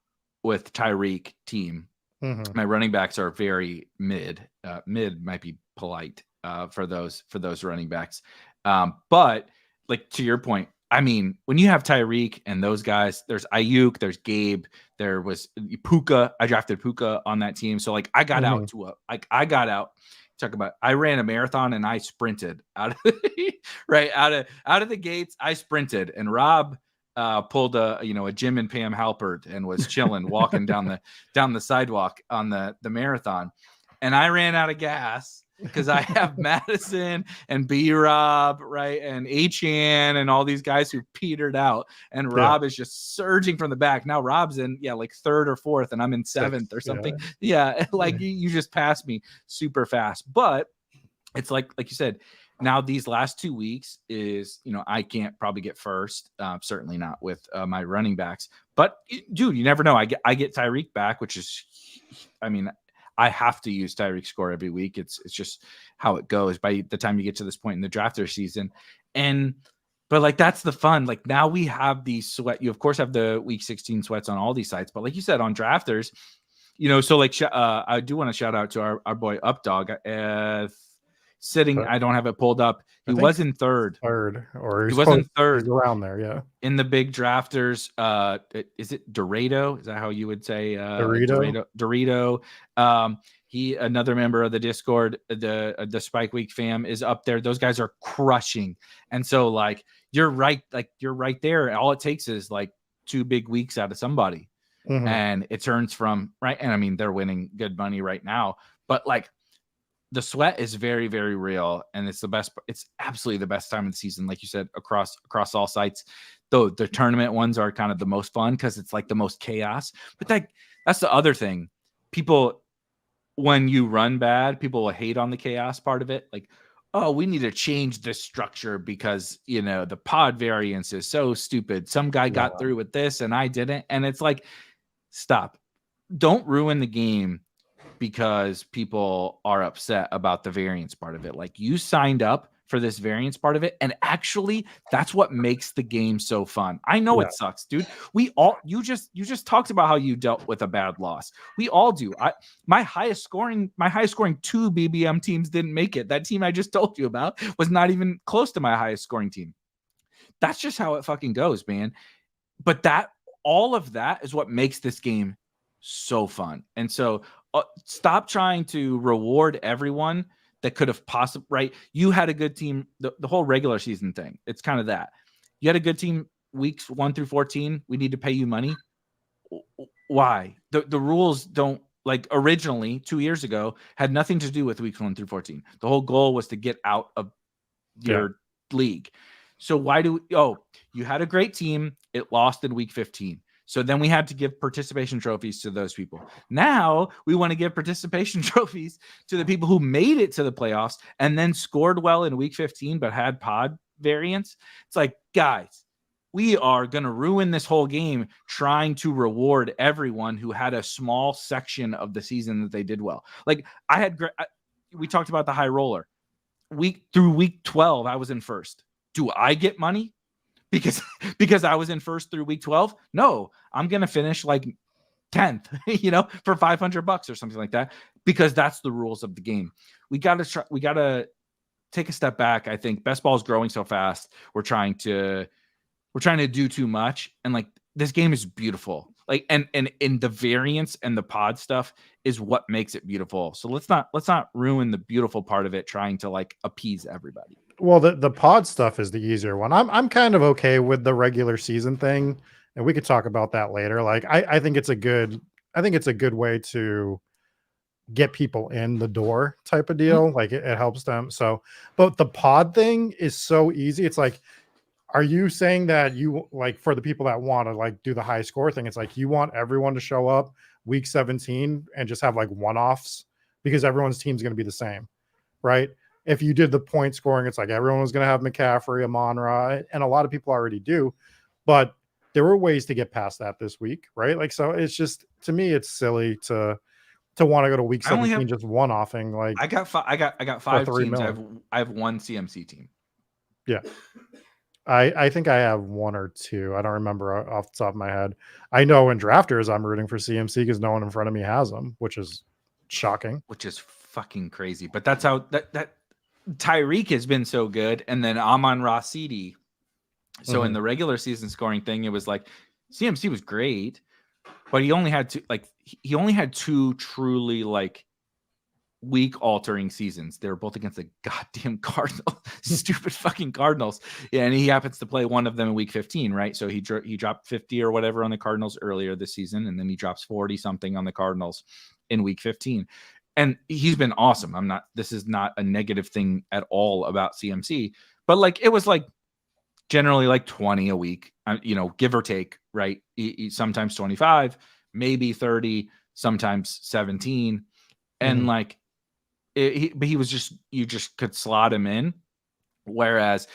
with Tyreek team. Mm-hmm. My running backs are very mid. Mid might be polite for those running backs. But like to your point, I mean, when you have Tyreek and those guys, there's Ayuk, there's Gabe, there was Puka. I drafted Puka on that team. So like I got out to I ran a marathon and I sprinted out of out of the gates. I sprinted, and Rob pulled a Jim and Pam Halpert and was chilling, walking down the sidewalk on the marathon. And I ran out of gas because I have Madison and B-Rob, right, and H-An and all these guys who petered out. And Rob is just surging from the back. Now Rob's in, like 3rd or 4th, and I'm in 7th or something. Yeah, like you just passed me super fast. But it's like you said, now these last 2 weeks is, I can't probably get first. Certainly not with my running backs. But, dude, you never know. I get Tyreek back, which is, I mean, I have to use Tyreek score every week. It's just how it goes by the time you get to this point in the drafter season. But like, that's the fun. Like now we have these sweat. You of course have the week 16 sweats on all these sites, but like you said, on drafters, so like, I do want to shout out to our boy Updog sitting. I don't have it pulled up. He was in third, or he was in third. He's around there. Yeah. In the big drafters, is it Dorado? Is that how you would say Dorito? He, another member of the Discord, the Spike Week fam, is up there. Those guys are crushing, and so like you're right there. All it takes is like 2 big weeks out of somebody, and it turns from right. And I mean, they're winning good money right now, but like, the sweat is very, very real, and it's the best. It's absolutely the best time of the season, like you said, across all sites. Though the tournament ones are kind of the most fun because it's like the most chaos. But that's the other thing. People, when you run bad, people will hate on the chaos part of it. Like, oh, we need to change this structure because the pod variance is so stupid. Some guy got through with this and I didn't, and it's like, stop! Don't ruin the game because people are upset about the variance part of it. Like, you signed up for this variance part of it, and actually that's what makes the game so fun. I know it sucks, dude. You just talked about how you dealt with a bad loss. We all do. My highest scoring 2 BBM teams didn't make it. That team I just told you about was not even close to my highest scoring team. That's just how it fucking goes, man. But all of that is what makes this game so fun. And so stop trying to reward everyone that could have possibly, right? You had a good team, the whole regular season thing. It's kind of that. You had a good team weeks 1 through 14. We need to pay you money. Why? The rules don't, like, originally 2 years ago had nothing to do with weeks 1 through 14. The whole goal was to get out of your league. So why you had a great team. It lost in week 15. So then we had to give participation trophies to those people. Now we want to give participation trophies to the people who made it to the playoffs and then scored well in week 15, but had pod variance. It's like, guys, we are going to ruin this whole game trying to reward everyone who had a small section of the season that they did well. Like we talked about the high roller. Through week 12, I was in first. Do I get money because I was in first through week 12? No, I'm going to finish like 10th, for $500 or something like that, because that's the rules of the game. We got to take a step back. I think best ball is growing so fast. We're trying to do too much. And like, this game is beautiful. Like, and in the variance and the pod stuff is what makes it beautiful. So let's not ruin the beautiful part of it trying to like appease everybody. Well, the pod stuff is the easier one. I'm kind of okay with the regular season thing, and we could talk about that later. Like, I think it's a good way to get people in the door type of deal. Like, it helps them. So, but the pod thing is so easy. It's like, are you saying that you, like, for the people that want to like do the high score thing, it's like you want everyone to show up week 17 and just have like one-offs because everyone's team's going to be the same, right? If you did the point scoring, it's like everyone was going to have McCaffrey, Amon-Ra, and a lot of people already do, but there were ways to get past that this week, right? Like, so it's just, to me, it's silly to want to go to week 17 just one-offing. Like, I got 5 teams. million. I have one CMC team. Yeah. I think I have one or two. I don't remember off the top of my head. I know in drafters I'm rooting for CMC because no one in front of me has them, which is shocking. Which is fucking crazy. But that's how that Tyreek has been so good, and then Amon-Ra CD. So in the regular season scoring thing, it was like CMC was great, but he only had two truly like week altering seasons. They were both against the goddamn Cardinals, stupid fucking Cardinals. Yeah, and he happens to play one of them in week 15, right? So he dropped 50 or whatever on the Cardinals earlier this season, and then he drops 40 something on the Cardinals in week 15. And he's been awesome. This is not a negative thing at all about CMC, but like, it was like generally like 20 a week, give or take, right? Sometimes 25, maybe 30, sometimes 17. And like, but he was just, you just could slot him in. Whereas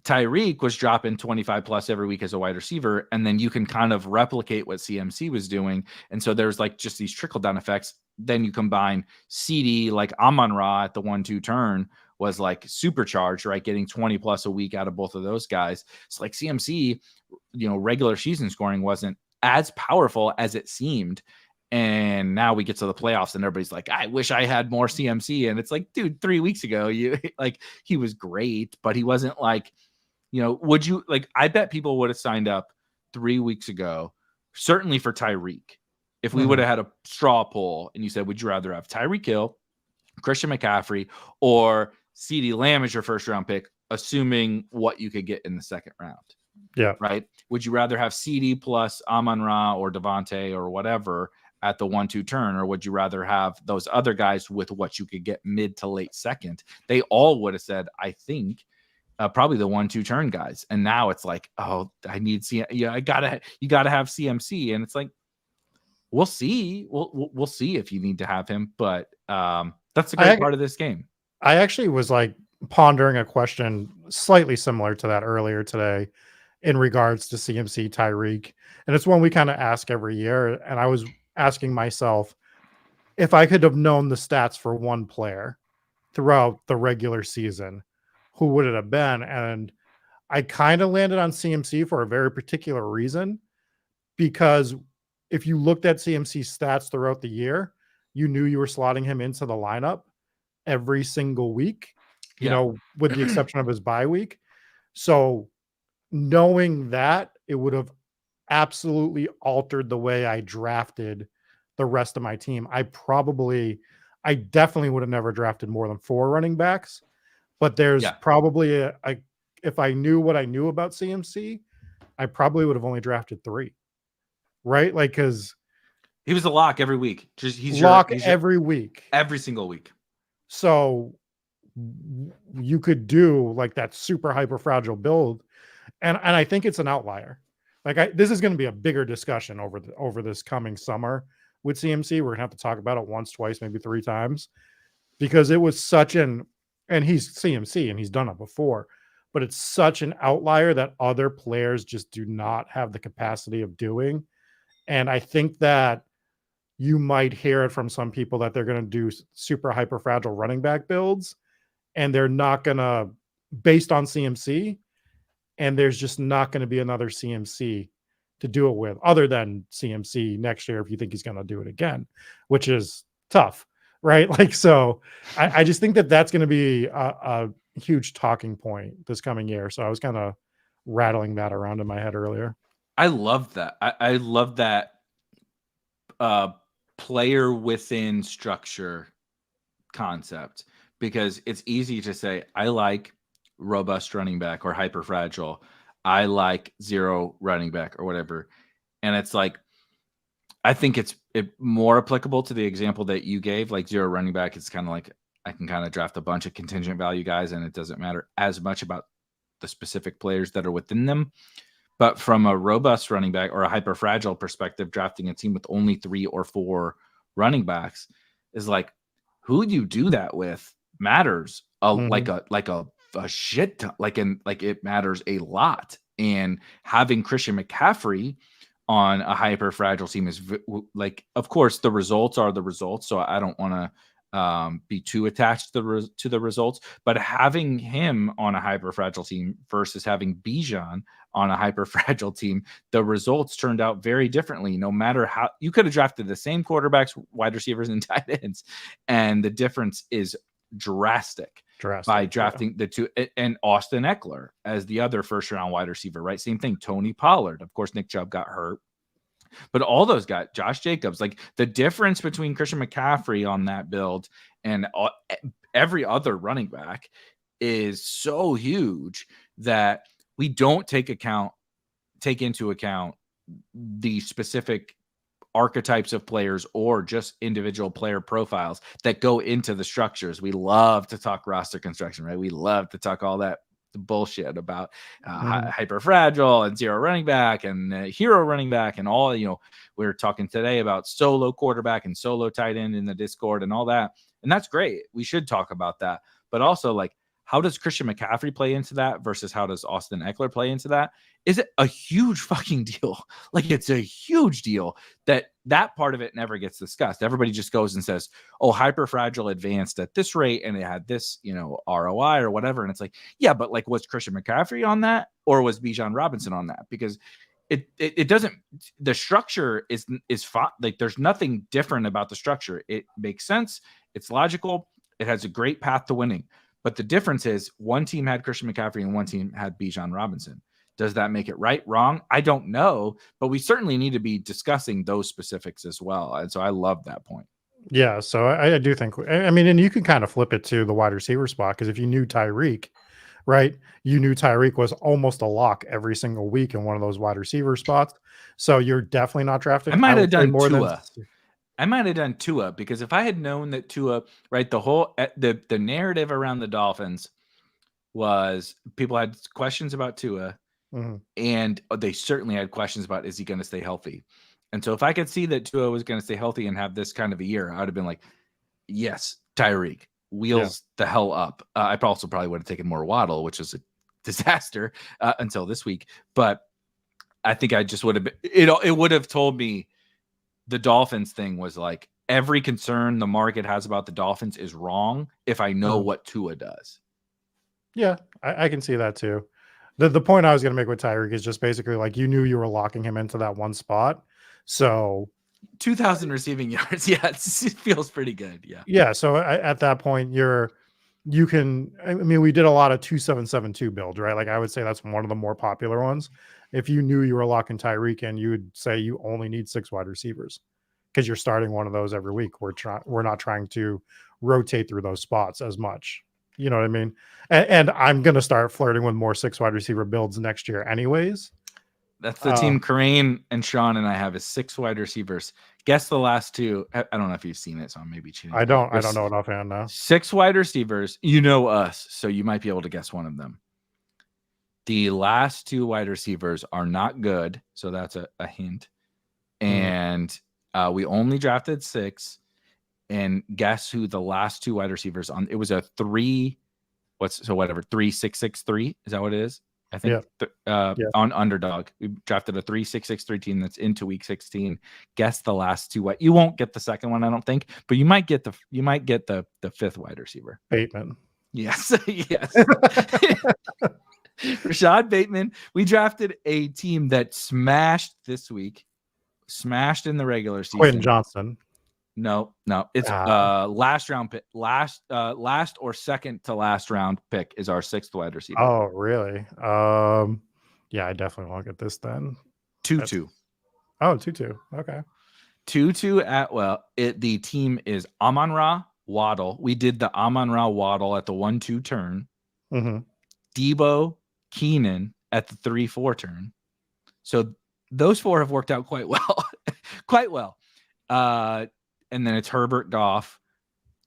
Tyreek was dropping 25 plus every week as a wide receiver. And then you can kind of replicate what CMC was doing. And so there's like just these trickle down effects. Then you combine CD, like Amon-Ra at the 1-2 turn was like supercharged, right? Getting 20 plus a week out of both of those guys. So like CMC, regular season scoring wasn't as powerful as it seemed. And now we get to the playoffs and everybody's like, I wish I had more CMC. And it's like, dude, 3 weeks ago, he was great, but he wasn't like, would you like, I bet people would have signed up 3 weeks ago, certainly for Tyreek. If we would have had a straw poll and you said, would you rather have Tyreek Hill, Christian McCaffrey, or CeeDee Lamb as your first round pick, assuming what you could get in the second round? Yeah. Right. Would you rather have CD plus Amon-Ra or Devontae or whatever at the 1-2 turn, or would you rather have those other guys with what you could get mid to late second? They all would have said, I think, probably the 1-2 turn guys. And now it's like, oh, I need you gotta have CMC. And it's like, we'll see. We'll see if you need to have him. But that's the great part of this game. I actually was like pondering a question slightly similar to that earlier today in regards to CMC Tyreek. And it's one we kind of ask every year. And I was asking myself, if I could have known the stats for one player throughout the regular season, who would it have been? And I kind of landed on CMC for a very particular reason, because if you looked at CMC's stats throughout the year, you knew you were slotting him into the lineup every single week, with the exception of his bye week. So knowing that, it would have absolutely altered the way I drafted the rest of my team. I definitely would have never drafted more than 4 running backs, but there's probably if I knew what I knew about CMC, I probably would have only drafted 3, right? Like, because he was a lock every week. He's every week, every single week. So you could do like that super hyper fragile build, and I think it's an outlier. Like, this is going to be a bigger discussion over this coming summer with CMC. We're gonna have to talk about it once, twice, maybe 3 times, because it was and he's CMC and he's done it before, but it's such an outlier that other players just do not have the capacity of doing. And I think that you might hear it from some people that they're going to do super hyper fragile running back builds, and they're not going to, based on CMC, and there's just not going to be another CMC to do it with other than CMC next year if you think he's going to do it again, which is tough, right? Like, so I just think that that's going to be a huge talking point this coming year. So I was kind of rattling that around in my head earlier. I love that. I love that player within structure concept, because it's easy to say, I like robust running back or hyper fragile. I like zero running back or whatever. And it's like, I think it's more applicable to the example that you gave, like zero running back. It's kind of like I can kind of draft a bunch of contingent value guys, and it doesn't matter as much about the specific players that are within them. But from a robust running back or a hyper fragile perspective, drafting a team with only 3 or 4 running backs is like, who you do that with matters like a shit ton, like it matters a lot. And having Christian McCaffrey on a hyper fragile team is like, of course, the results are the results. So I don't want to be too attached to the results, but having him on a hyper fragile team versus having Bijan on a hyper fragile team, the results turned out very differently. No matter how you could have drafted the same quarterbacks, wide receivers, and tight ends, and the difference is drastic by drafting the two, and Austin Eckler as the other first round wide receiver, right? Same thing. Tony Pollard, of course, Nick Chubb got hurt. But all those guys, Josh Jacobs, like the difference between Christian McCaffrey on that build and every other running back is so huge that we don't take into account the specific archetypes of players or just individual player profiles that go into the structures. We love to talk roster construction, right? We love to talk all that bullshit about hyper fragile and zero running back and hero running back and all. We're talking today about solo quarterback and solo tight end in the Discord and all that, and that's great. We should talk about that, but also, like, how does Christian McCaffrey play into that versus how does Austin Eckler play into that? Is it a huge fucking deal? Like, it's a huge deal that part of it never gets discussed. Everybody just goes and says, oh, hyper fragile advanced at this rate and it had this, ROI or whatever. And it's like, yeah, but like, was Christian McCaffrey on that or was Bijan Robinson on that? Because it doesn't, the structure is like, there's nothing different about the structure. It makes sense. It's logical. It has a great path to winning. But the difference is one team had Christian McCaffrey and one team had Bijan Robinson. Does that make it right, wrong? I don't know, but we certainly need to be discussing those specifics as well. And so I love that point. Yeah, so I do think, I mean, and you can kind of flip it to the wide receiver spot, because if you knew Tyreek, right, you knew Tyreek was almost a lock every single week in one of those wide receiver spots. So you're definitely not drafting. I might have done Tua. I might have done Tua, because if I had known that Tua, right, the whole the narrative around the Dolphins was people had questions about Tua, and they certainly had questions about, is he going to stay healthy? And so if I could see that Tua was going to stay healthy and have this kind of a year, I would have been like, yes, Tyreek, wheels the hell up. I also probably would have taken more Waddle, which is a disaster until this week. But I think I just would have been, it would have told me the Dolphins thing was like, every concern the market has about the Dolphins is wrong if I know what Tua does. Yeah, I can see that too. The point I was going to make with Tyreek is just basically like, you knew you were locking him into that one spot. So 2,000 receiving yards. Yeah, it feels pretty good. Yeah. Yeah. So at that point, you can, I mean, we did a lot of 2772 builds, right? Like, I would say that's one of the more popular ones. If you knew you were locking Tyreek in, you would say you only need 6 wide receivers because you're starting one of those every week. We're not trying to rotate through those spots as much. You know what I mean? And I'm going to start flirting with more 6 wide receiver builds next year anyways. That's the team Kareem and Sean and I have, is 6 wide receivers. Guess the last 2. I don't know if you've seen it, so I'm maybe cheating. I don't know it offhand now. 6 wide receivers. You know us, so you might be able to guess one of them. The last 2 wide receivers are not good, so that's a hint. And we only drafted 6. And guess who the last 2 wide receivers on? It was a 3 whatever 3663 is that what it is? I think Yeah. on Underdog we drafted a 3663 team that's into week 16. Guess the last two. You won't get the second one, I don't think, but you might get the fifth wide receiver. Bateman. Yes, yes. Rashad Bateman. We drafted a team that smashed this week, smashed in the regular season. Quentin Johnston. No, it's last round pick, last or second to last round pick is our sixth wide receiver. Oh, really? Yeah, I definitely won't get this then. 2-2. Oh, 2-2. Okay. 2-2 at the team is Amon-Ra Waddle. We did the Amon-Ra Waddle at the 1-2 turn. Mm-hmm. Debo Keenan at the 3-4 turn. So those four have worked out quite well. Quite well. And then it's Herbert Goff.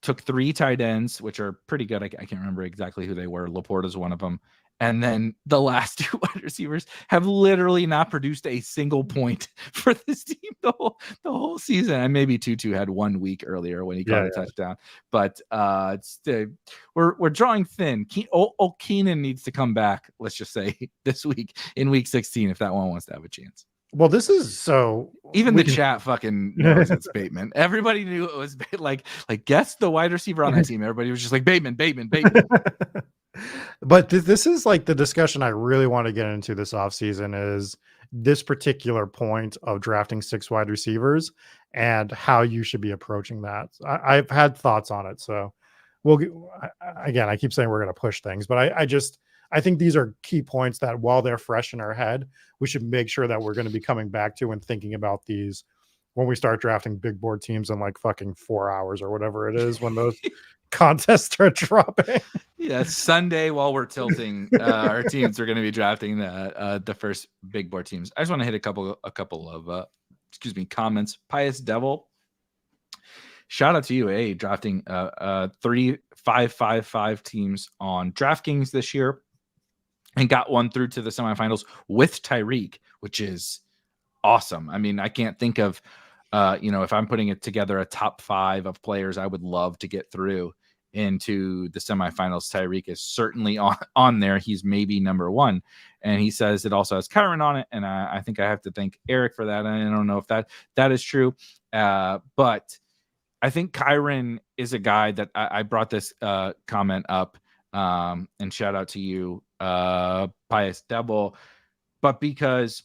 Took 3 tight ends, which are pretty good. I can't remember exactly who they were. Laporta's one of them. And then the last 2 wide receivers have literally not produced a single point for this team the whole season. And maybe Tutu had 1 week earlier when he caught a touchdown. But we're drawing thin. Keenan needs to come back, let's just say, this week in week 16 if that one wants to have a chance. Well, this is so. Even the chat fucking knows it's Bateman. Everybody knew it was like guess the wide receiver on that team. Everybody was just like Bateman. But this is like the discussion I really want to get into this offseason is this particular point of drafting 6 wide receivers and how you should be approaching that. I've had thoughts on it. So I keep saying we're going to push things, but I think these are key points that while they're fresh in our head, we should make sure that we're going to be coming back to and thinking about these when we start drafting big board teams in like fucking 4 hours or whatever it is when those contests start dropping. Yeah, Sunday while we're tilting, our teams are going to be drafting the first big board teams. I just want to hit a couple of comments. Pious Devil, shout out to you, drafting 3 5-5-5 teams on DraftKings this year. And got one through to the semifinals with Tyreek, which is awesome. I mean, I can't think of, if I'm putting it together a top 5 of players I would love to get through into the semifinals. Tyreek is certainly on there. He's maybe number 1. And he says it also has Kyron on it. And I think I have to thank Erik for that. I don't know if that is true. But I think Kyron is a guy that I brought this comment up. And shout out to you, Pious Devil, but because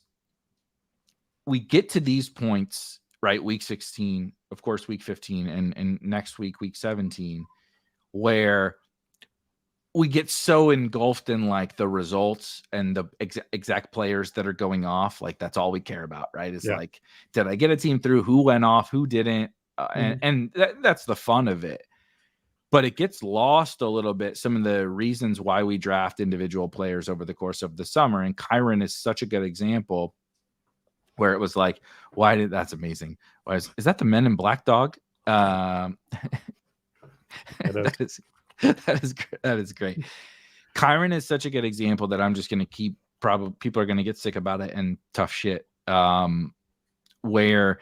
we get to these points, right? Week 16, of course, week 15, and next week, week 17, where we get so engulfed in like the results and the exact players that are going off. Like that's all we care about, right? It's like, did I get a team through? Who went off? Who didn't? And that's the fun of it. But it gets lost a little bit, some of the reasons why we draft individual players over the course of the summer. And Kyron is such a good example where it was like, that's amazing. Is that the Men in Black dog? That is great. Kyron is such a good example that I'm just going to keep, probably people are going to get sick about it and tough shit. Where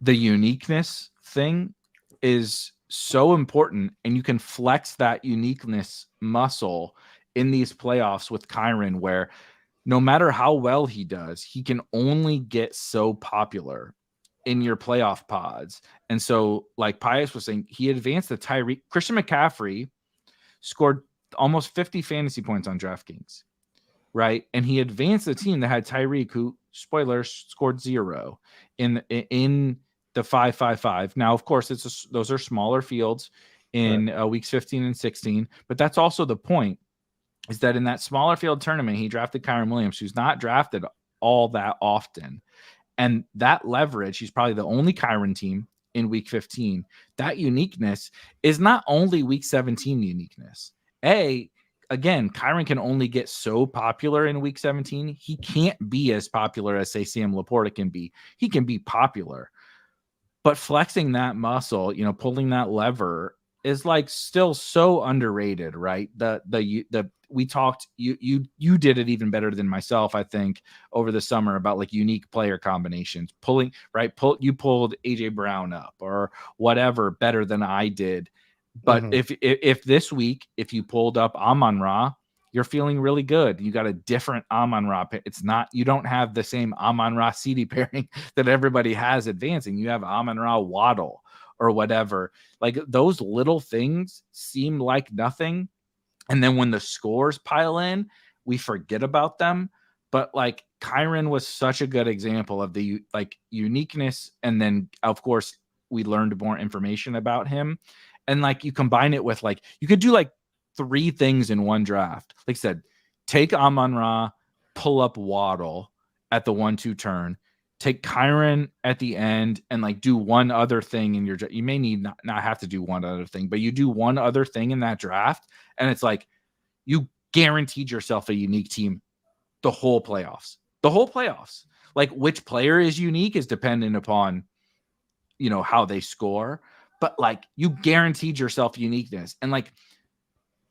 the uniqueness thing is so important, and you can flex that uniqueness muscle in these playoffs with Kyron, where no matter how well he does, he can only get so popular in your playoff pods. And so, like Pius was saying, he advanced the Tyreek. Christian McCaffrey scored almost 50 fantasy points on DraftKings, right? And he advanced the team that had Tyreek, who, spoilers, scored 0 in the 5-5-5. Now, of course, those are smaller fields in weeks 15 and 16, but that's also the point, is that in that smaller field tournament, he drafted Kyron Williams, who's not drafted all that often. And that leverage, he's probably the only Kyron team in week 15. That uniqueness is not only week 17 uniqueness. Again, Kyron can only get so popular in week 17. He can't be as popular as, say, Sam Laporta can be. He can be popular. But flexing that muscle, pulling that lever is like still so underrated, right? We talked, you did it even better than myself, I think, over the summer about like unique player combinations, you pulled AJ Brown up or whatever better than I did. But if this week, if you pulled up Amon-Ra, you're feeling really good. You got a different Amon-Ra. It's not, you don't have the same Amon-Ra CD pairing that everybody has advancing. You have Amon-Ra Waddle or whatever. Like those little things seem like nothing. And then when the scores pile in, we forget about them. But like Kyren was such a good example of the like uniqueness. And then of course we learned more information about him. And like you combine it with like, you could do like 3 things in one draft. Like I said, take Amon-Ra, pull up Waddle at the 1-2 turn, take Kyren at the end, and like do one other thing in your draft. You may need not have to do one other thing, but you do one other thing in that draft. And it's like, you guaranteed yourself a unique team the whole playoffs. Like which player is unique is dependent upon, how they score. But like you guaranteed yourself uniqueness. And like,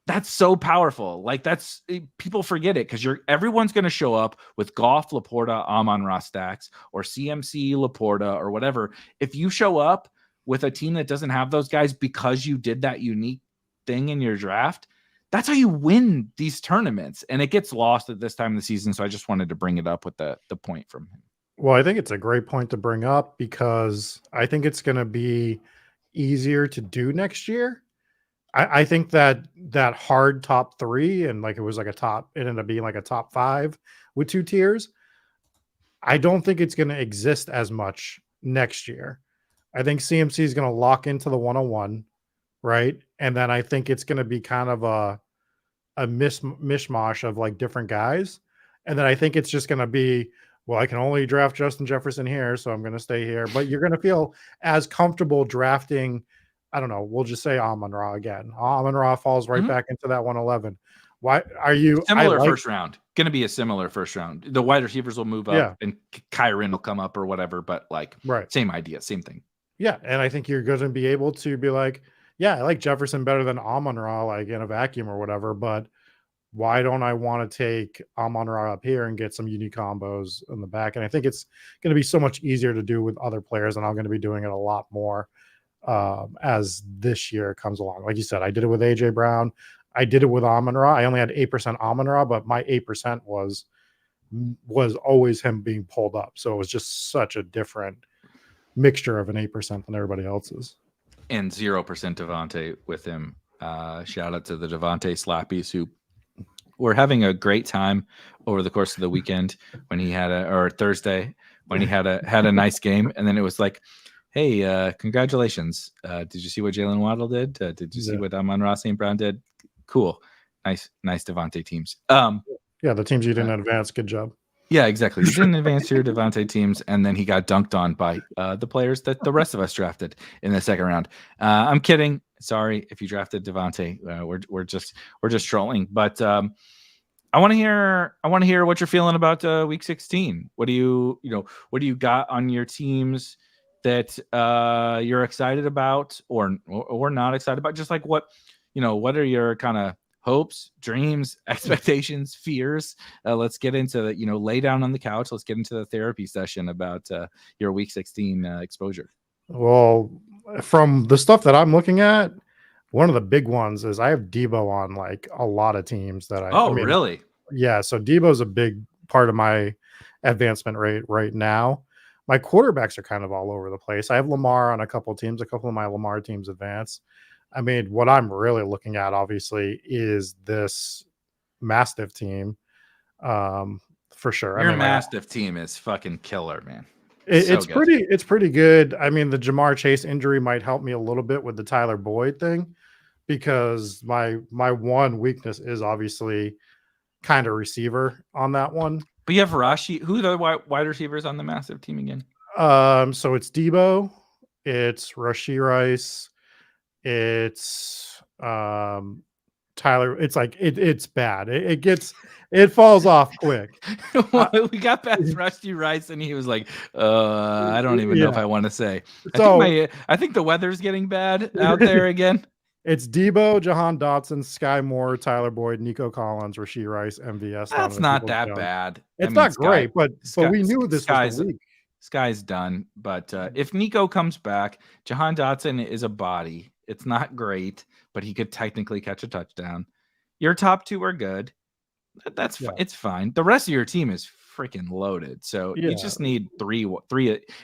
that's so powerful. Like that's people forget it because everyone's going to show up with Goff, Laporta, Amon-Ra stacks or CMC, Laporta or whatever. If you show up with a team that doesn't have those guys because you did that unique thing in your draft, that's how you win these tournaments. And it gets lost at this time of the season. So I just wanted to bring it up with the point from him. Well, I think it's a great point to bring up because I think it's going to be easier to do next year. I think that hard top 3 and like it ended up being like a top 5 with 2 tiers. I don't think it's going to exist as much next year. I think CMC is going to lock into the 101, right? And then I think it's going to be kind of a mishmash of like different guys. And then I think it's just going to be, well, I can only draft Justin Jefferson here, so I'm going to stay here. But you're going to feel as comfortable drafting, I don't know, we'll just say Amon-Ra again. Amon-Ra falls right back into that 111. Why are you similar first round? Going to be a similar first round. The wide receivers will move up and Kyren will come up or whatever, but like same idea, same thing. Yeah, and I think you're going to be able to be like, yeah, I like Jefferson better than Amon-Ra, like in a vacuum or whatever, but why don't I want to take Amon-Ra up here and get some unique combos in the back? And I think it's going to be so much easier to do with other players, and I'm going to be doing it a lot more as this year comes along. Like you said, I did it with AJ Brown. I did it with Amon-Ra. I only had 8% Amon-Ra, but my 8% was always him being pulled up. So it was just such a different mixture of an 8% than everybody else's. And 0% Devontae with him. Shout out to the Devontae Slappies who were having a great time over the course of the weekend when he had or Thursday when he had a nice game. And then it was like, hey, congratulations. Did you see what Jalen Waddle did? Did you see what Amon-Ra St. Brown did? Cool. Nice Devontae teams. Yeah, the teams you didn't advance. Good job. Yeah, exactly. You didn't advance your Devontae teams, and then he got dunked on by the players that the rest of us drafted in the second round. I'm kidding. Sorry if you drafted Devontae. We're just trolling. But I want to hear what you're feeling about Week 16. What do you got on your teams that you're excited about or not excited about? Just like what are your kind of hopes, dreams, expectations, fears? Let's get into lay down on the couch. Let's get into the therapy session about your Week 16 exposure. Well, from the stuff that I'm looking at, one of the big ones is I have Debo on like a lot of teams that really? Yeah. So Debo's a big part of my advancement rate right now. My quarterbacks are kind of all over the place. I have Lamar on a couple of teams. A couple of my Lamar teams advance. I mean, what I'm really looking at, obviously, is this Mastiff team, for sure. Your Mastiff team is fucking killer, man. It's pretty good. I mean, the Jamar Chase injury might help me a little bit with the Tyler Boyd thing, because my one weakness is obviously kind of receiver on that one. But you have Rashi. Who are the wide receivers on the Mastiff team again? So it's Debo, it's Rashee Rice. It's Tyler. It's like it's bad. It falls off quick. We got past Rusty Rice, and he was like, I don't even know if I want to say. I think the weather's getting bad out there again. It's Debo, Jahan Dotson, Sky Moore, Tyler Boyd, Nico Collins, Rashee Rice, MVS. That's not that bad. It's not great, but we knew this was the week. Sky's done, but if Nico comes back, Jahan Dotson is a body, It's not great, but he could technically catch a touchdown. Your top 2 are good. It's fine. The rest of your team is freaking loaded. So you just need three.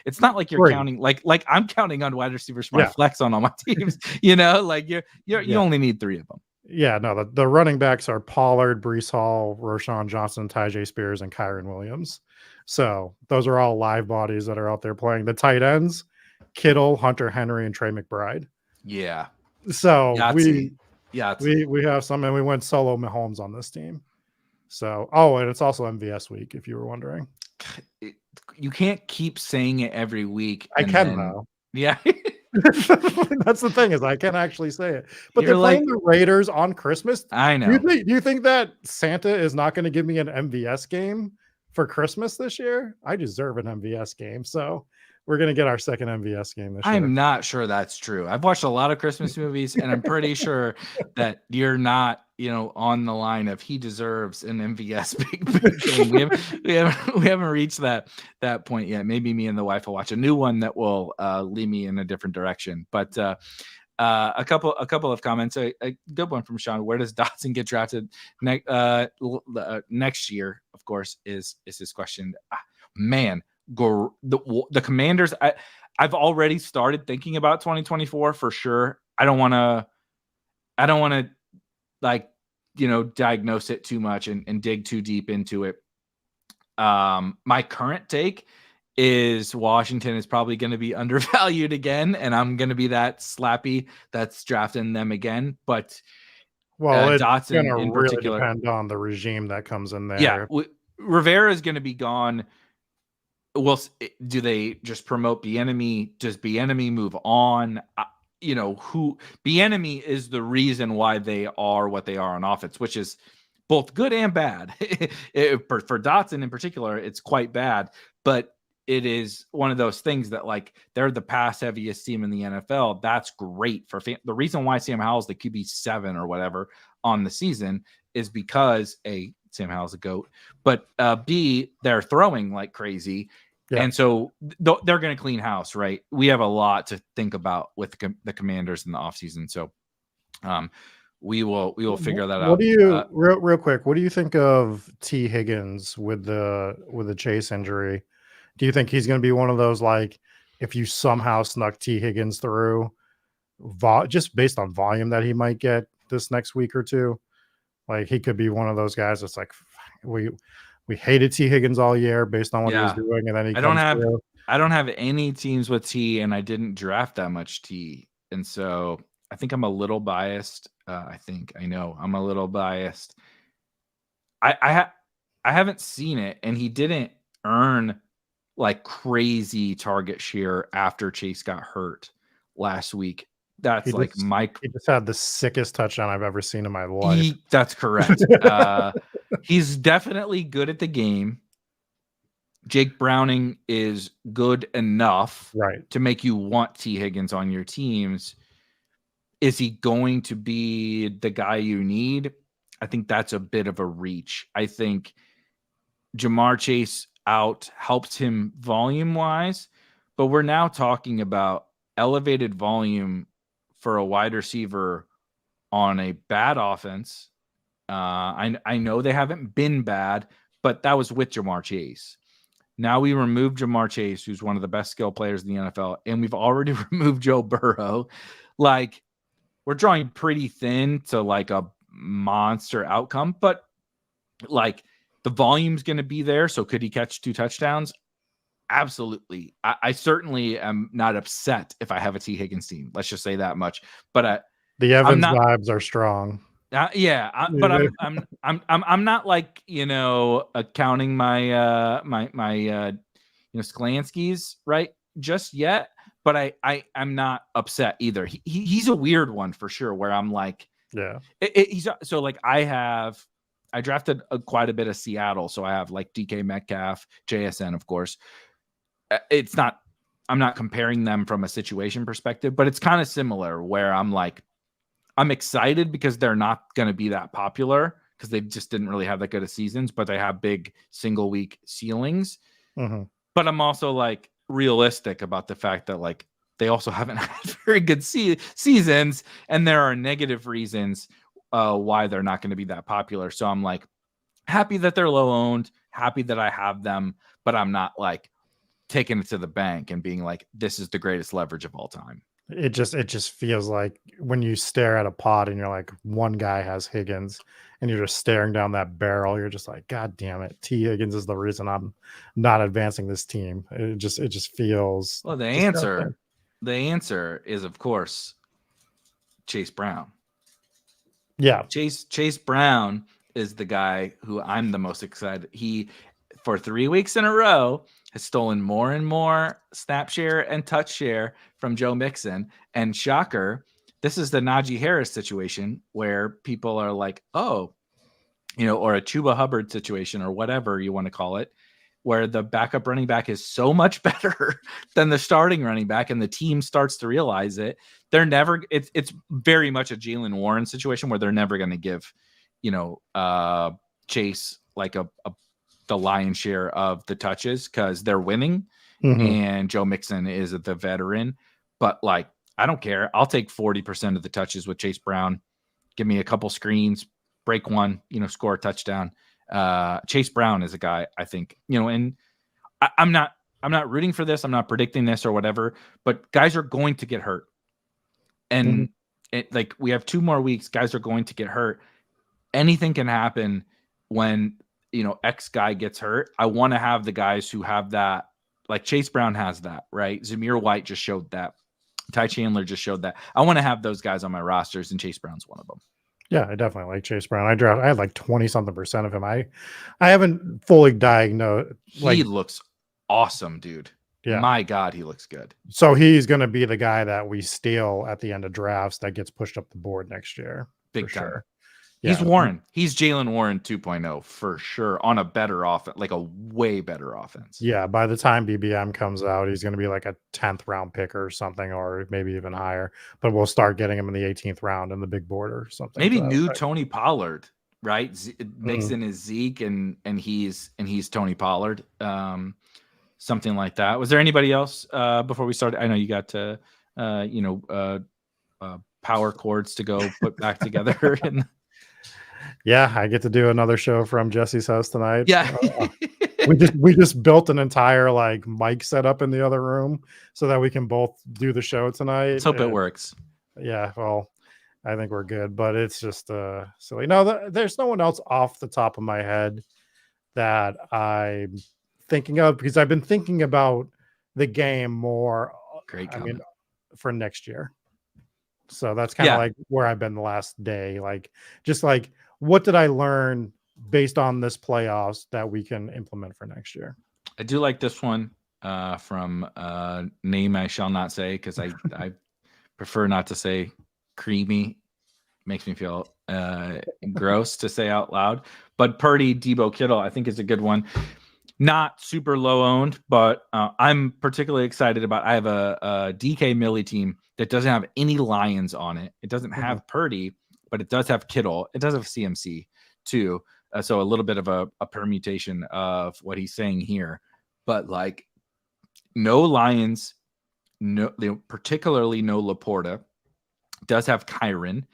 It's not like you're counting like I'm counting on wide receivers for my flex on all my teams. You only need 3 of them. Yeah, no, the running backs are Pollard, Breece Hall, Roshan Johnson, Tyjae Spears, and Kyron Williams. So those are all live bodies that are out there playing. The tight ends, Kittle, Hunter Henry, and Trey McBride. Yeah. So we have some, and we went solo Mahomes on this team. So, and it's also MVS week, if you were wondering. You can't keep saying it every week. I can though. Yeah. That's the thing, is I can't actually say it. But they're playing the Raiders on Christmas. I know. Do you think that Santa is not going to give me an MVS game for Christmas this year? I deserve an MVS game. So we're going to get our second MVS game this year. I'm not sure that's true. I've watched a lot of Christmas movies, and I'm pretty sure that you're not, on the line of he deserves an MVS big game. We haven't reached that point yet. Maybe me and the wife will watch a new one that will lead me in a different direction. But a couple of comments. A good one from Sean. Where does Dotson get drafted next year? Of course, is his question. Man. The Commanders, I've already started thinking about 2024 for sure. I don't want to diagnose it too much and dig too deep into it. My current take is Washington is probably going to be undervalued again, and I'm going to be that slappy that's drafting them again. But it's Dotson in particular, depend on the regime that comes in there. Yeah, Rivera is going to be gone. Well, do they just promote Bieniemy? Does Bieniemy move on? Who Bieniemy is the reason why they are what they are on offense, which is both good and bad. For Dotson in particular, it's quite bad, but it is one of those things that they're the pass heaviest team in the NFL. That's great for the reason why Sam Howell's the QB7 or whatever on the season is because Sam Howell's a GOAT, but B, they're throwing like crazy. Yeah. And so they're going to clean house, right? We have a lot to think about with the Commanders in the offseason. So we will figure that out. What do you real quick? What do you think of T. Higgins with the Chase injury? Do you think he's going to be one of those, if you somehow snuck T. Higgins through, just based on volume that he might get this next week or two? He could be one of those guys that's we hated T. Higgins all year based on what he was doing, and then I don't have any teams with T, and I didn't draft that much T, and so I think I'm a little biased. I know I'm a little biased. I haven't seen it, and he didn't earn crazy target share after Chase got hurt last week. That's Mike. He just had the sickest touchdown I've ever seen in my life. That's correct. He's definitely good at the game. Jake Browning is good enough to make you want T. Higgins on your teams. Is he going to be the guy you need? I think that's a bit of a reach. I think Jamar Chase out helps him volume-wise, but we're now talking about elevated volume for a wide receiver on a bad offense. I know they haven't been bad, but that was with Jamar Chase. Now we removed Jamar Chase, who's one of the best skill players in the NFL, and we've already removed Joe Burrow. We're drawing pretty thin to a monster outcome, but the volume's going to be there. So could he catch 2 touchdowns? Absolutely. I certainly am not upset if I have a T. Higgins team. Let's just say that much. But the Evans vibes are strong. But I'm not counting my my Sklansky's right just yet. But I'm not upset either. He's a weird one for sure. Where I'm he's so I drafted quite a bit of Seattle, so I have DK Metcalf, JSN, of course. I'm not comparing them from a situation perspective, but it's kind of similar where I'm excited because they're not going to be that popular because they just didn't really have that good of seasons, but they have big single week ceilings. Mm-hmm. But I'm also realistic about the fact that they also haven't had very good seasons, and there are negative reasons why they're not going to be that popular. So I'm like happy that they're low owned, happy that I have them, but I'm not like taking it to the bank and being like, this is the greatest leverage of all time. It just feels like when you stare at a pot and you're like, one guy has Higgins and you're just staring down that barrel, you're just like, God damn it. T Higgins is the reason I'm not advancing this team. It just feels well, disgusting. the answer is of course Chase Brown. Yeah. Chase Brown is the guy who I'm the most excited. He, for 3 weeks in a row, has stolen more and more snap share and touch share from Joe Mixon. And shocker, this is the Najee Harris situation where people are like, oh, or a Chuba Hubbard situation or whatever you want to call it, where the backup running back is so much better than the starting running back, and the team starts to realize it. They're never. It's very much a Jalen Warren situation where they're never going to give, Chase like the lion's share of the touches because they're winning, and Joe Mixon is the veteran. But like, I don't care. I'll take 40% of the touches with Chase Brown. Give me a couple screens, break one, score a touchdown. Chase Brown is a guy I think, and I'm not rooting for this. I'm not predicting this or whatever, but guys are going to get hurt. And like we have 2 more weeks, guys are going to get hurt. Anything can happen when, X guy gets hurt. I want to have the guys who have that, like Chase Brown has that, right? Zamir White just showed that. Ty Chandler just showed that. I want to have those guys on my rosters, and Chase Brown's one of them. Yeah, I definitely like Chase Brown. I had like 20-something% of him. I haven't fully diagnosed. He looks awesome, dude. Yeah. My God, he looks good. So he's going to be the guy that we steal at the end of drafts that gets pushed up the board next year. Big time. Sure. Yeah. He's Warren. He's Jalen Warren 2.0 for sure on a better offense, like a way better offense. Yeah. By the time BBM comes out, he's going to be like a 10th round pick or something, or maybe even higher. But we'll start getting him in the 18th round in the big board or something. Maybe new Tony Pollard, right? Mixon is Zeke and he's Tony Pollard. Something like that. Was there anybody else before we started? I know you got power cords to go put back together. Yeah, I get to do another show from Jesse's house tonight. Yeah. we just built an entire like mic setup in the other room so that we can both do the show tonight. Let's hope it works. Yeah, well, I think we're good, but it's just silly. No, there's no one else off the top of my head that I'm thinking of, because I've been thinking about the game more. Great comment. I mean, for next year. So that's kind of like where I've been the last day. Like, just like, what did I learn based on this playoffs that we can implement for next year? I do like this one from name I shall not say, because I prefer not to say. Creamy makes me feel gross to say out loud. But Purdy, Debo, Kittle, I think is a good one. Not super low owned, but I'm particularly excited about. I have a DK Millie team that doesn't have any Lions on it. It doesn't have Purdy, but it does have Kittle. It does have CMC too. So a little bit of a permutation of what he's saying here. But like, no Lions, no, particularly no Laporta. Does have Kyron,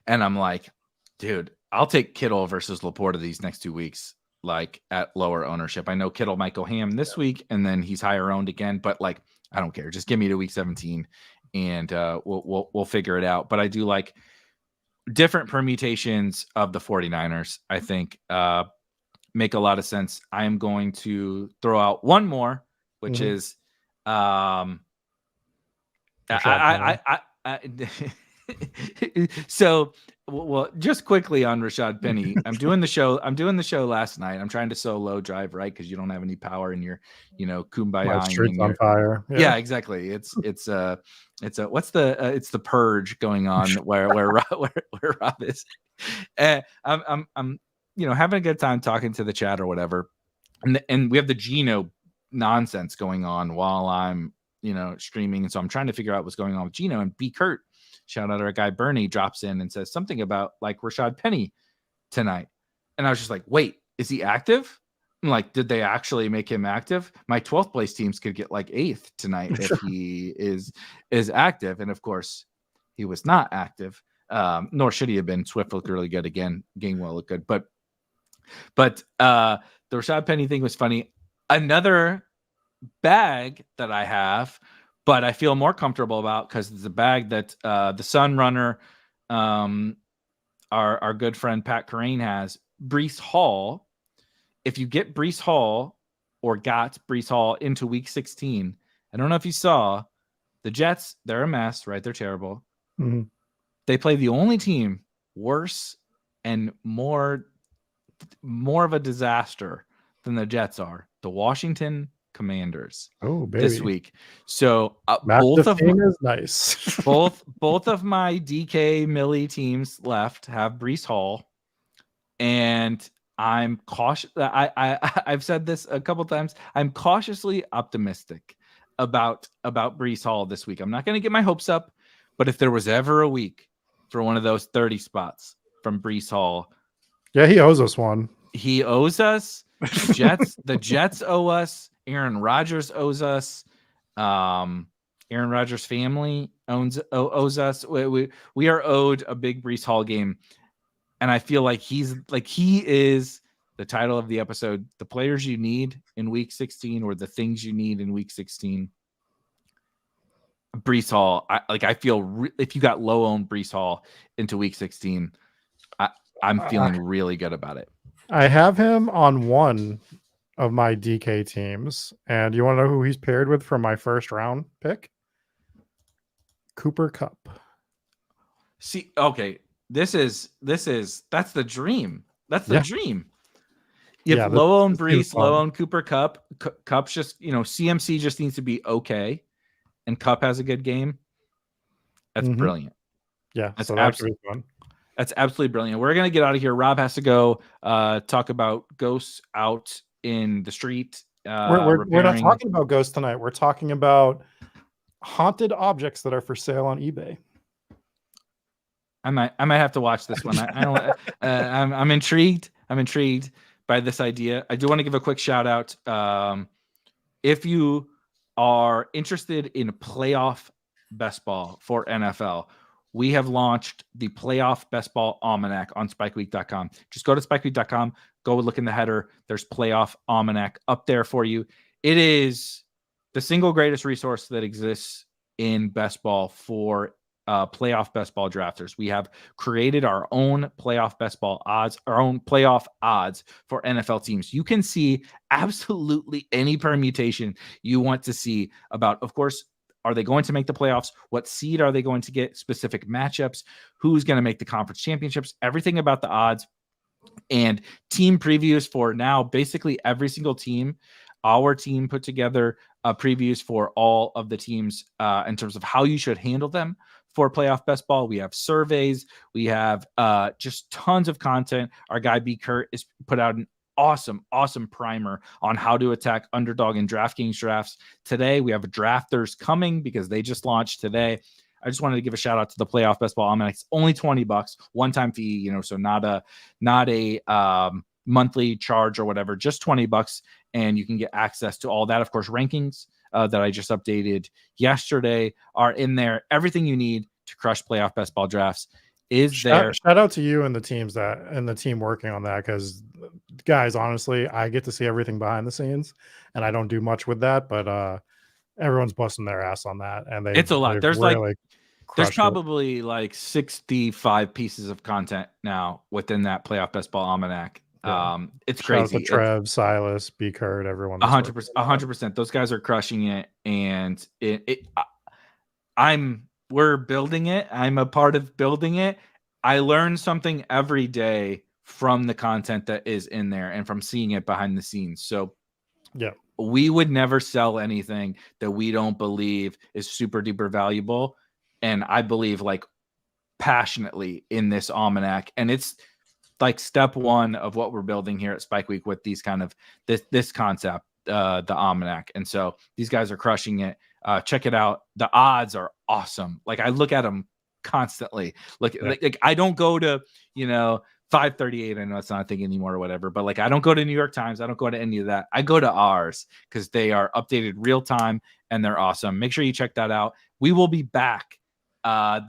and I'm like, dude, I'll take Kittle versus Laporta these next 2 weeks, like at lower ownership. I know Kittle might go ham this week, and then he's higher owned again, but like, I don't care. Just give me to week 17, and we'll figure it out. But I do like different permutations of the 49ers. I think make a lot of sense. I am going to throw out one more, which is so, well, just quickly on Rashad Penny, I'm doing the show last night. I'm trying to solo drive, right? Because you don't have any power in your, kumbaya. My street's on fire. Yeah, exactly. It's what's it's the purge going on where Rob is. I'm having a good time talking to the chat or whatever, and we have the Geno nonsense going on while I'm streaming, and so I'm trying to figure out what's going on with Geno. And B. Kurt, shout out our guy Bernie, drops in and says something about like Rashad Penny tonight, and I was just like, wait, is he active? And I was just like, wait, is he active? And he goes, yeah, he's active. And I'm like, is he active? I'm like, did they actually make him active? My 12th place teams could get like 8th tonight if he is active. And of course, he was not active. Nor should he have been. Swift looked really good again. Gainwell looked good. But the Rashad Penny thing was funny. Another bag that I have, but I feel more comfortable about because it's a bag that the Sun runner, our good friend Pat Carrane has. Breece Hall. If you get Breece Hall or got Breece Hall into week 16, I don't know if you saw the Jets, they're a mess, right? They're terrible. Mm-hmm. They play the only team worse and more of a disaster than the Jets are, the Washington Commanders. Oh, baby. This week. So both of them is nice. both of my DK Millie teams left have Breece Hall, and I'm cautious. I've said this a couple times. I'm cautiously optimistic about Breece Hall this week. I'm not going to get my hopes up, but if there was ever a week for one of those 30 spots from Breece Hall, yeah, he owes us one. He owes us. The Jets owe us. Aaron Rodgers owes us. Aaron Rodgers' family owes us. We are owed a big Breece Hall game. And I feel like he is the title of the episode, the players you need in week 16 or the things you need in week 16. Breece Hall, I feel if you got low owned Breece Hall into week 16, I'm feeling really good about it. I have him on one of my DK teams. And you want to know who he's paired with from my first round pick? Cooper Kupp. See, okay. That's the dream. That's the dream. You have low owned Breece, low owned Cooper Kupp. Kupp's just, CMC just needs to be okay. And Kupp has a good game. That's brilliant. Yeah. That's absolutely fun. That's absolutely brilliant. We're going to get out of here. Rob has to go talk about ghosts out in the street. We're not talking about ghosts tonight. We're talking about haunted objects that are for sale on eBay. I might have to watch this one. I'm intrigued. I'm intrigued by this idea. I do want to give a quick shout out. If you are interested in playoff best ball for NFL, we have launched the playoff best ball almanac on spikeweek.com. Just go to spikeweek.com, go look in the header. There's playoff almanac up there for you. It is the single greatest resource that exists in best ball for playoff best ball drafters. We have created our own playoff best ball odds, our own playoff odds for NFL teams. You can see absolutely any permutation you want to see about, of course, are they going to make the playoffs? What seed are they going to get? Specific matchups? Who's going to make the conference championships? Everything about the odds and team previews for now basically every single team. Our team put together previews for all of the teams in terms of how you should handle them for playoff best ball. We have surveys. We have just tons of content. Our guy B. Kurt is put out an awesome primer on how to attack underdog and DraftKings drafts. Today, we have drafters coming because they just launched today. I just wanted to give a shout out to the playoff best ball almanac. It's only $20, one-time fee, so not a monthly charge or whatever, just $20, and you can get access to all that. Of course, rankings that I just updated yesterday are in there. Everything you need to crush playoff best ball drafts is there. Shout out to you and the teams and the team working on that, because guys, honestly, I get to see everything behind the scenes and I don't do much with that, but everyone's busting their ass on that, and it's a lot. There's really there's probably like 65 pieces of content now within that playoff best ball almanac. Yeah. It's Shout crazy. out to Trev, Silas, B. Kurt, everyone. 100%. Those guys are crushing it, and we're building it. I'm a part of building it. I learn something every day from the content that is in there and from seeing it behind the scenes. So yeah, we would never sell anything that we don't believe is super duper valuable. And I believe like passionately in this almanac, and it's like step one of what we're building here at Spike Week with these kind of this concept, the almanac. And so these guys are crushing it. Check it out. The odds are awesome. Like I look at them constantly. Like I don't go to, 538. I know it's not a thing anymore or whatever, but like I don't go to New York Times. I don't go to any of that. I go to ours because they are updated real time and they're awesome. Make sure you check that out. We will be back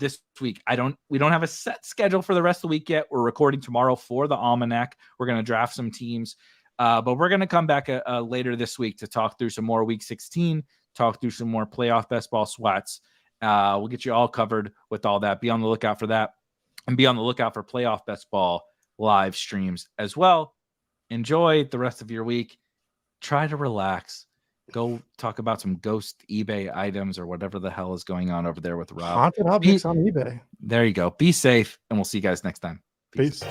this week. We don't have a set schedule for the rest of the week yet. We're recording tomorrow for the Almanac. We're going to draft some teams, but we're going to come back later this week to talk through some more Week 16, talk through some more playoff best ball sweats. We'll get you all covered with all that. Be on the lookout for that, and be on the lookout for playoff best ball live streams as well. Enjoy the rest of your week. Try to relax. Go talk about some ghost eBay items or whatever the hell is going on over there with Rob. Haunted objects on eBay. There you go. Be safe, and we'll see you guys next time. Peace.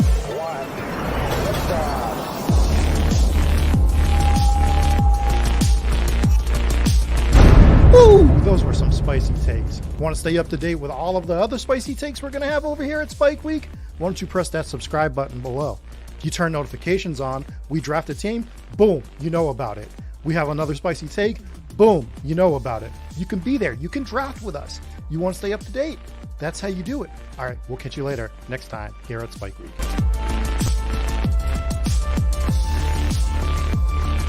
Woo! Those were some spicy takes. Want to stay up to date with all of the other spicy takes we're going to have over here at Spike Week? Why don't you press that subscribe button below? You turn notifications on, we draft a team, boom, you know about it. We have another spicy take, boom, you know about it. You can be there. You can draft with us. You want to stay up to date? That's how you do it. All right, we'll catch you later next time here at Spike Week.